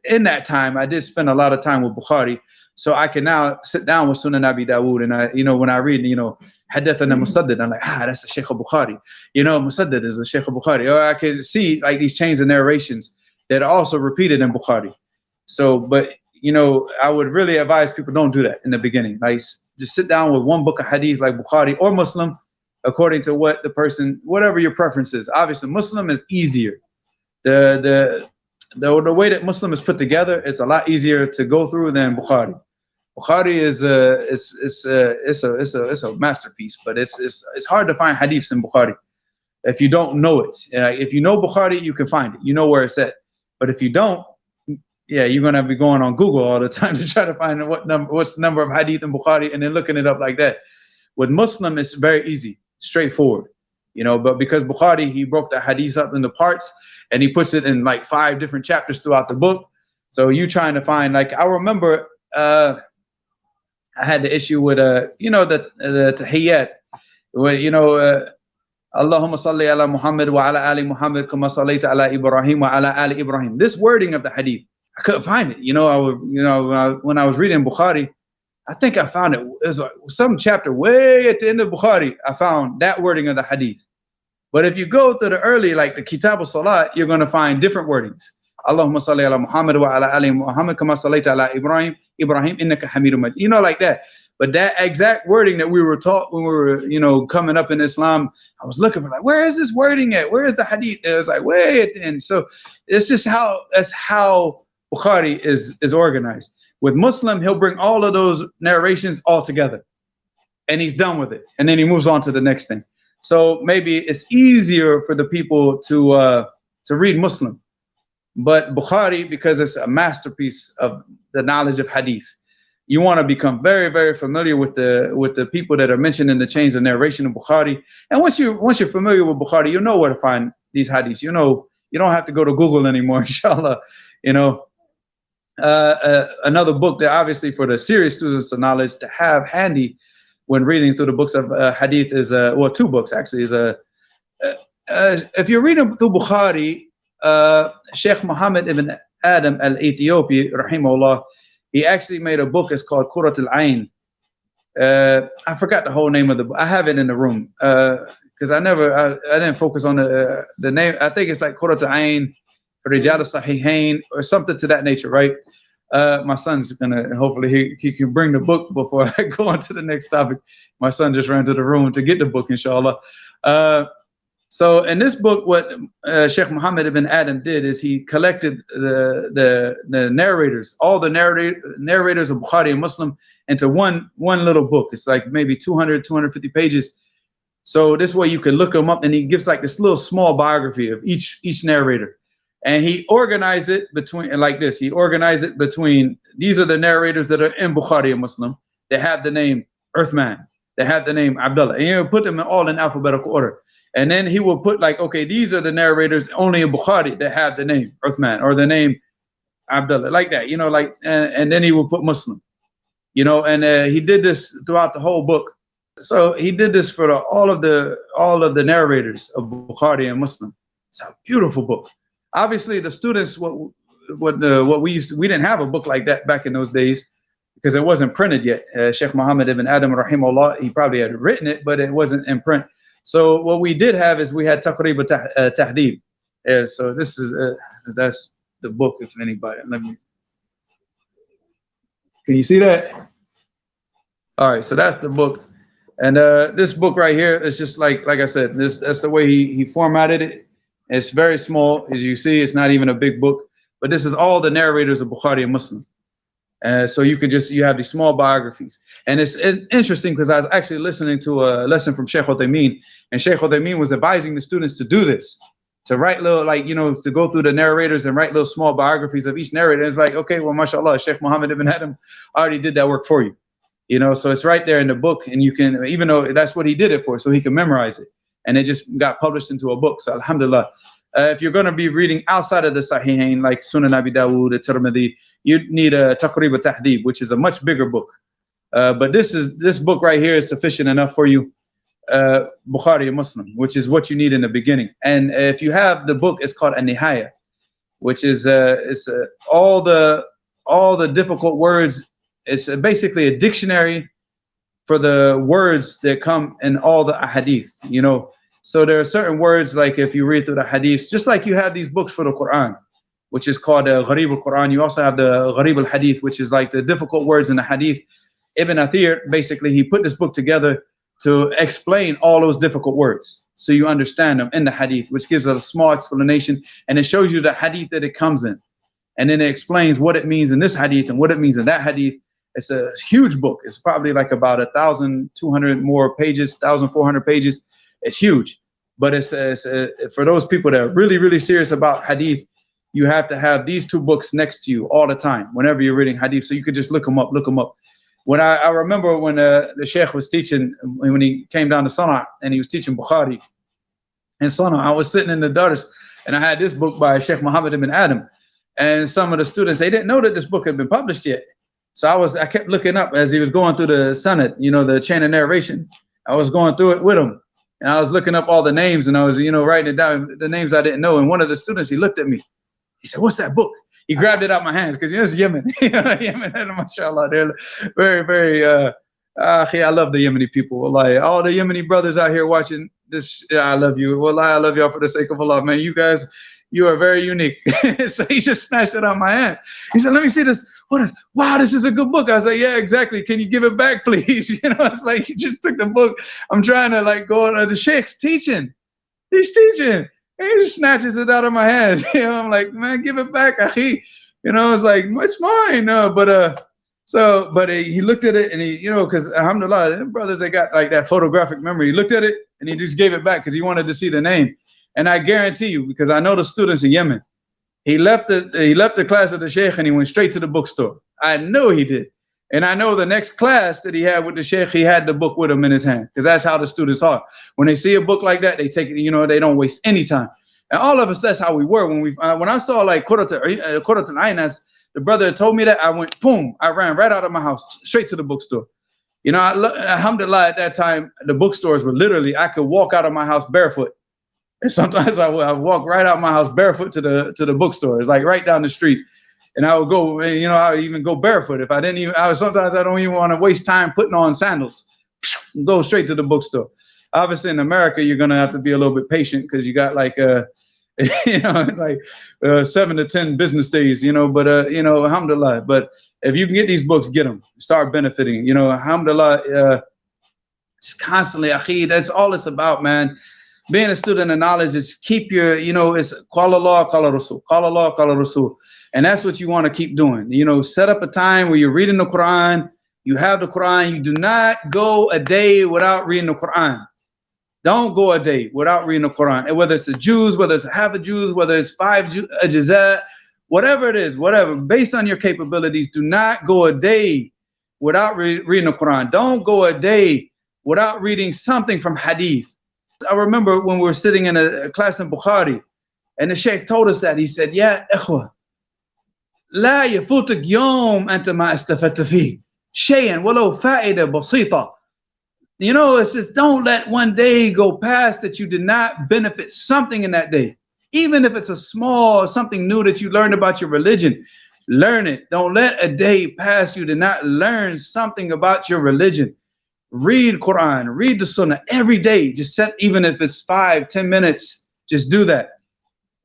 Speaker 1: in that time, I did spend a lot of time with Bukhari, so I can now sit down with Sunan Abi Dawud, and when I read, Hadathana Musaddad, I'm like, that's the Shaykh al-Bukhari. Musaddad is the Shaykh al-Bukhari. Or I can see like these chains of narrations that are also repeated in Bukhari. So, but I would really advise people don't do that in the beginning. Like, just sit down with one book of hadith like Bukhari or Muslim, according to what the person, whatever your preference is. Obviously, Muslim is easier. The way that Muslim is put together is a lot easier to go through than Bukhari. Bukhari is a masterpiece, but it's hard to find hadiths in Bukhari if you don't know it. If you know Bukhari, you can find it. You know where it's at. But if you don't, you're gonna be going on Google all the time to try to find what's the number of hadith in Bukhari, and then looking it up like that. With Muslim, it's very easy, straightforward. But because Bukhari, he broke the hadith up into parts, and he puts it in like 5 different chapters throughout the book. So you trying to find, like, I remember I had the issue with the tahiyyat, where Allahumma salli ala Muhammad wa ala ali Muhammad kama sallaita ala Ibrahim wa ala ali Ibrahim. This wording of the hadith, I couldn't find it. When I was reading Bukhari, I think I found it. It was like some chapter way at the end of Bukhari. I found that wording of the hadith. But if you go to the early, like the Kitab al-Salat, you're going to find different wordings. Allahumma salli ala Muhammad wa ala ali Muhammad kama sallaita ala Ibrahim innaka hamidum majid. Like that. But that exact wording that we were taught when we were, coming up in Islam, I was looking for, like, where is this wording at? Where is the hadith? It was like way at the end. So it's just that's how Bukhari is organized. With Muslim, he'll bring all of those narrations all together, and he's done with it, and then he moves on to the next thing. So maybe it's easier for the people to read Muslim, but Bukhari, because it's a masterpiece of the knowledge of hadith, you want to become very, very familiar with the people that are mentioned in the chains of narration of Bukhari. And once you're familiar with Bukhari, you know where to find these hadiths. You don't have to go to Google anymore, inshallah. Another book that obviously for the serious students of knowledge to have handy when reading through the books of hadith is 2 books actually. If you're reading through Bukhari, Sheikh Muhammad ibn Adam al-Ethiopi, rahimahullah, He actually made a book. It's called Qurat al-Ain. I forgot the whole name of the book. I have it in the room because I didn't focus on the name. I think it's like Qurat al-Ain, Rijal al-Sahihain, or something to that nature, right? My son's gonna hopefully he can bring the book before I go on to the next topic. My son just ran to the room to get the book, inshallah. So in this book, what Sheikh Muhammad ibn Adam did is he collected the narrators, all the narrators of Bukhari and Muslim into one little book. It's like maybe 200, 250 pages. So this way you can look them up, and he gives like this little small biography of each narrator. And he organized it between like this. He organized it between these are the narrators that are in Bukhari and Muslim. They have the name Uthman. They have the name Abdullah. And he'll put them all in alphabetical order. And then he will put like, okay, these are the narrators only in Bukhari that have the name Uthman or the name Abdullah, like that, like, and then he will put Muslim, and he did this throughout the whole book. So he did this for all of the narrators of Bukhari and Muslim. It's a beautiful book. Obviously, the students, we didn't have a book like that back in those days because it wasn't printed yet. Sheikh Muhammad ibn Adam rahimahullah, he probably had written it, but it wasn't in print. So what we did have is we had Taqrib Tahdib. So this is that's the book. If anybody, can you see that? All right, so that's the book, and this book right here is just like I said. That's the way he formatted it. It's very small, as you see. It's not even a big book, but this is all the narrators of Bukhari and Muslim. So you have these small biographies. And it's interesting because I was actually listening to a lesson from Sheikh Uthaymeen, and Sheikh Uthaymeen was advising the students to do this, to write little, to go through the narrators and write little small biographies of each narrator. And it's like, okay, well, mashallah, Sheikh Muhammad ibn Adam already did that work for you. So it's right there in the book, and you can, even though that's what he did it for, so he can memorize it. And it just got published into a book. So alhamdulillah. If you're going to be reading outside of the Sahihain, like Sunan Abi Dawud, Tirmidhi, you need a Taqrib Tahdib, which is a much bigger book. But this book right here is sufficient enough for you, Bukhari and Muslim, which is what you need in the beginning. And if you have the book, it's called An-Nihaya, which is all the difficult words. It's basically a dictionary for the words that come in all the ahadith, So there are certain words, like if you read through the hadiths, just like you have these books for the Quran, which is called Gharib al-Quran. You also have the Gharib al-Hadith, which is like the difficult words in the hadith. Ibn Athir, basically, he put this book together to explain all those difficult words so you understand them in the hadith, which gives us a small explanation, and it shows you the hadith that it comes in. And then it explains what it means in this hadith and what it means in that hadith. It's a huge book. It's probably like about 1,200 more pages, 1,400 pages. It's huge, but it's for those people that are really, really serious about hadith, you have to have these two books next to you all the time whenever you're reading hadith, so you could just look them up. When I remember when the Sheikh was teaching, when he came down to Sana'a and he was teaching Bukhari in Sana'a, I was sitting in the dars and I had this book by Sheikh Muhammad ibn Adam, and some of the students, they didn't know that this book had been published yet. So I kept looking up as he was going through the sanad, the chain of narration. I was going through it with him. And I was looking up all the names, and I was, writing it down, the names I didn't know. And one of the students, he looked at me. He said, "What's that book?" He grabbed it out of my hands because it's Yemen. Yemen, mashallah, they're very, very. I love the Yemeni people. Wallahi, all the Yemeni brothers out here watching this, I love you. Wallahi, I love y'all for the sake of Allah, man. You guys, you are very unique. So he just snatched it out of my hand. He said, "Let me see this. Wow, this is a good book." I was like, "Yeah, exactly. Can you give it back, please?" It's like he just took the book. I'm trying to go on. The Sheikh's teaching. He's teaching. And he just snatches it out of my hands. I'm like, "Man, give it back, akhi." It's like, "It's mine." But he looked at it and he, because alhamdulillah, them brothers, they got like that photographic memory. He looked at it and he just gave it back because he wanted to see the name. And I guarantee you, because I know the students in Yemen, he left the class of the Sheikh and he went straight to the bookstore. I know he did. And I know the next class that he had with the Sheikh, he had the book with him in his hand, because that's how the students are. When they see a book like that, they take it, they don't waste any time. And all of us, that's how we were. When I saw like Qurat al-Ain, as the brother told me that, I went, boom, I ran right out of my house, straight to the bookstore. Alhamdulillah, at that time, the bookstores were literally, I could walk out of my house barefoot. And sometimes I walk right out of my house barefoot to the bookstore. It's like right down the street. And I would go, you know, I would even go barefoot if I didn't even. Sometimes I don't even want to waste time putting on sandals. Go straight to the bookstore. Obviously, in America, you're gonna have to be a little bit patient because you got like you know, like 7 to 10 business days, you know. But you know, alhamdulillah. But if you can get these books, get them. Start benefiting. You know, alhamdulillah. Just constantly, akhi. That's all it's about, man. Being a student of knowledge is keep your, you know, it's qala Allah, qala Rasul, qala Allah, qala Rasul. And that's what you want to keep doing. You know, set up a time where you're reading the Quran. You have the Quran. You do not go a day without reading the Quran. Don't go a day without reading the Quran. And whether it's a Jews, whether it's half a Jews, whether it's 5 ajza, whatever it is, whatever, based on your capabilities, do not go a day without reading the Quran. Don't go a day without reading something from hadith. I remember when we were sitting in a class in Bukhari, and the Sheikh told us that. He said, "Ya ikhwa, لا يفوتك يوم أنت ما استفدت فيه شيئا ولو فائدة بسيطة." You know, it says, don't let one day go past that you did not benefit something in that day. Even if it's a small, something new that you learned about your religion, learn it. Don't let a day pass you to not learn something about your religion. Read Quran, read the Sunnah every day. Just set, even if it's 5-10 minutes, just do that.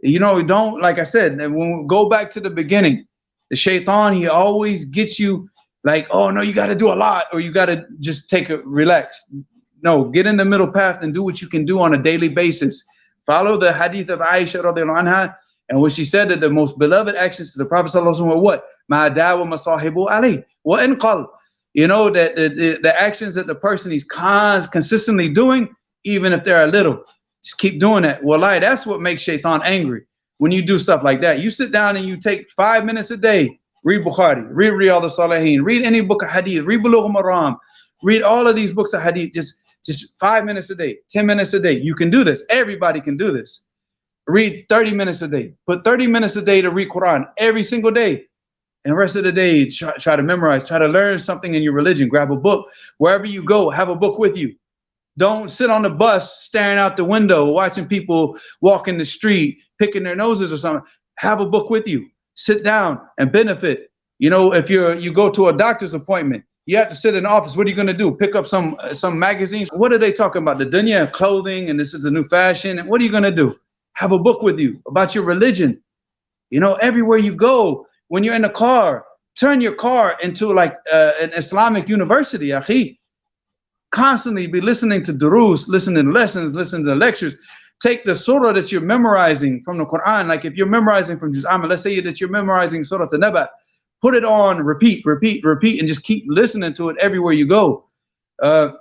Speaker 1: You know, don't, like I said, when we go back to the beginning, the shaitan, he always gets you like, oh no, you got to do a lot, or you got to just take a relax. No, get in the middle path and do what you can do on a daily basis. Follow the hadith of Aisha radiallahu anha, and when she said that the most beloved actions to the Prophet sallallahu alaihi wasallam were what? Ma dawa masahibu alayh wa in qal. You know, that the actions that the person is consistently doing, even if they're a little, just keep doing that. Wallahi, that's what makes shaitan angry. When you do stuff like that, you sit down and you take 5 minutes a day, read Bukhari, read Riyadh al-Salihin, read any book of hadith, read Bulugh al-Maram, read all of these books of hadith, just 5 minutes a day, 10 minutes a day. You can do this. Everybody can do this. Read 30 minutes a day. Put 30 minutes a day to read Quran every single day. And the rest of the day, try to memorize, try to learn something in your religion. Grab a book. Wherever you go, have a book with you. Don't sit on the bus staring out the window, watching people walk in the street, picking their noses or something. Have a book with you. Sit down and benefit. You know, if you go to a doctor's appointment, you have to sit in the office. What are you going to do? Pick up some magazines? What are they talking about? The dunya and clothing, and this is a new fashion. And what are you going to do? Have a book with you about your religion. You know, everywhere you go, when you're in the car, turn your car into like an Islamic university, akhi. Constantly be listening to durus, listening to lessons, listening to lectures. Take the surah that you're memorizing from the Quran. Like if you're memorizing from Juz Amma, let's say that you're memorizing Surah An-Naba, put it on repeat, and just keep listening to it everywhere you go. And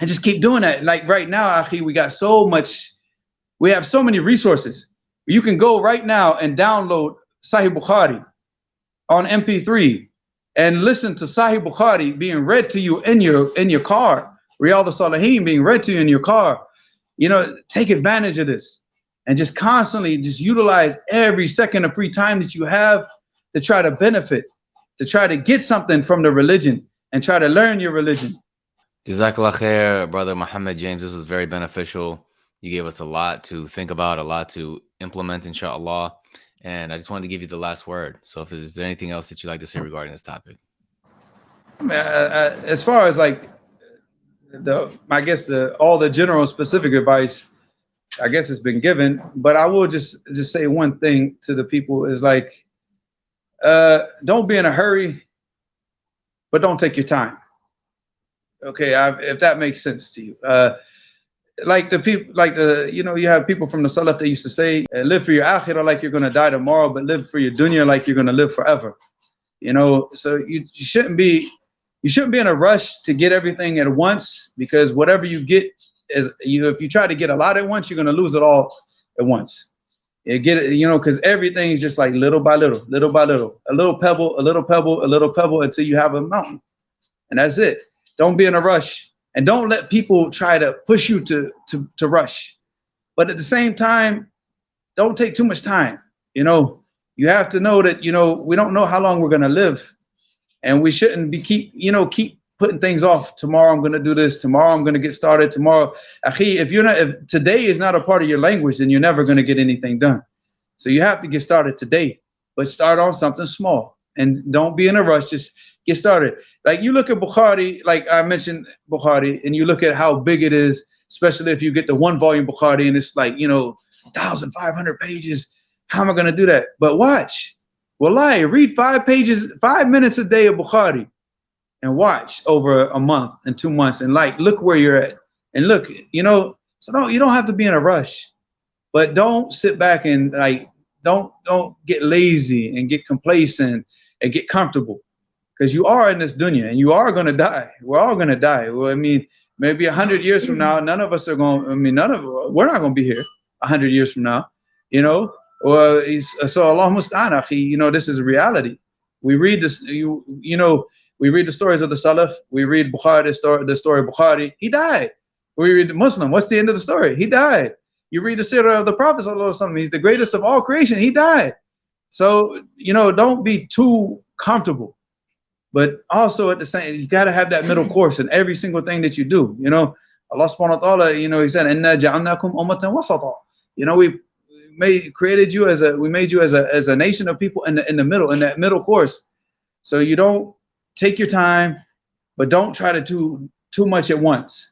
Speaker 1: just keep doing that. Like right now, akhi, we have so many resources. You can go right now and download Sahih Bukhari on MP3 and listen to Sahih Bukhari being read to you in your car. Riyadh al-Salihin being read to you in your car. You know, take advantage of this and just constantly just utilize every second of free time that you have to try to benefit, to try to get something from the religion and try to learn your religion.
Speaker 2: Jazakallah khair, Brother Muhammad James. This was very beneficial. You gave us a lot to think about, a lot to implement, inshallah. And I just wanted to give you the last word. So if there's anything else that you'd like to say regarding this topic.
Speaker 1: As far as like all the general and specific advice, I guess it's been given, but I will just say one thing to the people is like, don't be in a hurry, but don't take your time. Okay, if that makes sense to you. Like the people, you know, you have people from the Salaf that used to say, live for your akhirah like you're going to die tomorrow, but live for your dunya like you're going to live forever. You know, so you shouldn't be in a rush to get everything at once, because whatever you get if you try to get a lot at once, you're going to lose it all at once. You get it, you know, because everything is just like little by little, a little pebble, a little pebble, a little pebble until you have a mountain. And that's it. Don't be in a rush. And don't let people try to push you to rush. But at the same time, don't take too much time. You know, you have to know that, you know, we don't know how long we're going to live. And we shouldn't keep putting things off. Tomorrow I'm going to do this. Tomorrow I'm going to get started. Tomorrow, akhi, if today is not a part of your language, then you're never going to get anything done. So you have to get started today. but start on something small and don't be in a rush. Just get started. Like you look at Bukhari, like I mentioned Bukhari, and you look at how big it is, especially if you get the one volume Bukhari and it's like, 1,500 pages. How am I going to do that? But watch. Wallahi, read 5 pages, 5 minutes a day of Bukhari and watch over a month and 2 months and like, look where you're at. And look, so no, you don't have to be in a rush, but don't sit back and like, don't get lazy and get complacent and get comfortable, because you are in this dunya and you are going to die. We're all going to die. Well, I mean, maybe 100 years from now, none of us are going. I mean, we're not going to be here 100 years from now, Or so Allah musta'an, akhi, this is reality. We read this, we read the stories of the Salaf. We read Bukhari, the story of Bukhari. He died. We read the Muslim. What's the end of the story? He died. You read the Sirah of the Prophet sallallahu alaihi wasallam. He's the greatest of all creation. He died. So, don't be too comfortable. But also at the same, you got to have that middle course in every single thing that you do. Allah subhanahu wa ta'ala, He said, "Inna ja'alnakum ummatan wasata." We made you as a nation of people in the middle, in that middle course. So you don't take your time, but don't try to do too much at once.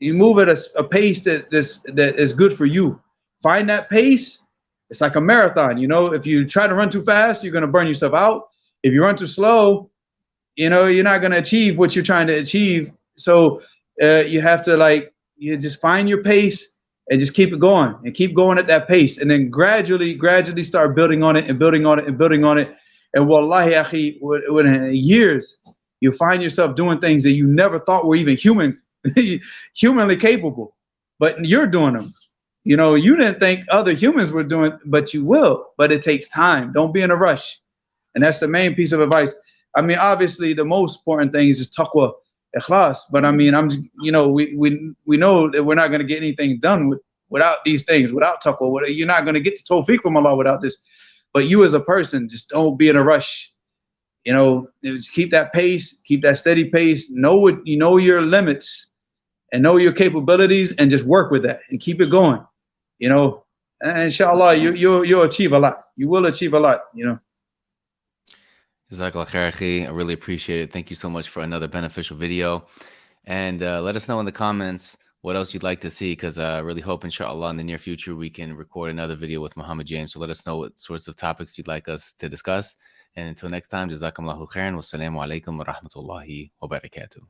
Speaker 1: You move at a pace that is good for you. Find that pace. It's like a marathon. If you try to run too fast, you're going to burn yourself out. If you run too slow, you're not going to achieve what you're trying to achieve. So you have to you just find your pace and just keep it going and keep going at that pace. And then gradually start building on it and building on it and building on it. And wallahi, akhi, within years, you find yourself doing things that you never thought were even humanly capable, but you're doing them. You didn't think other humans were doing, but you will. But it takes time. Don't be in a rush. And that's the main piece of advice. I mean, obviously, the most important thing is just taqwa, ikhlas. But I mean, we know that we're not going to get anything done without these things, without taqwa. You're not going to get the tawfiq from Allah without this. But you as a person, just don't be in a rush. Keep that pace, keep that steady pace. Know your limits and know your capabilities, and just work with that and keep it going. And inshallah, you'll achieve a lot. You will achieve a lot.
Speaker 2: JazakumAllahukhairan. I really appreciate it. Thank you so much for another beneficial video. And let us know in the comments what else you'd like to see, because I really hope, inshallah, in the near future, we can record another video with Muhammad James. So let us know what sorts of topics you'd like us to discuss. And until next time, jazakumAllahukhairan. Wassalamu alaikum wa rahmatullahi wa barakatuh.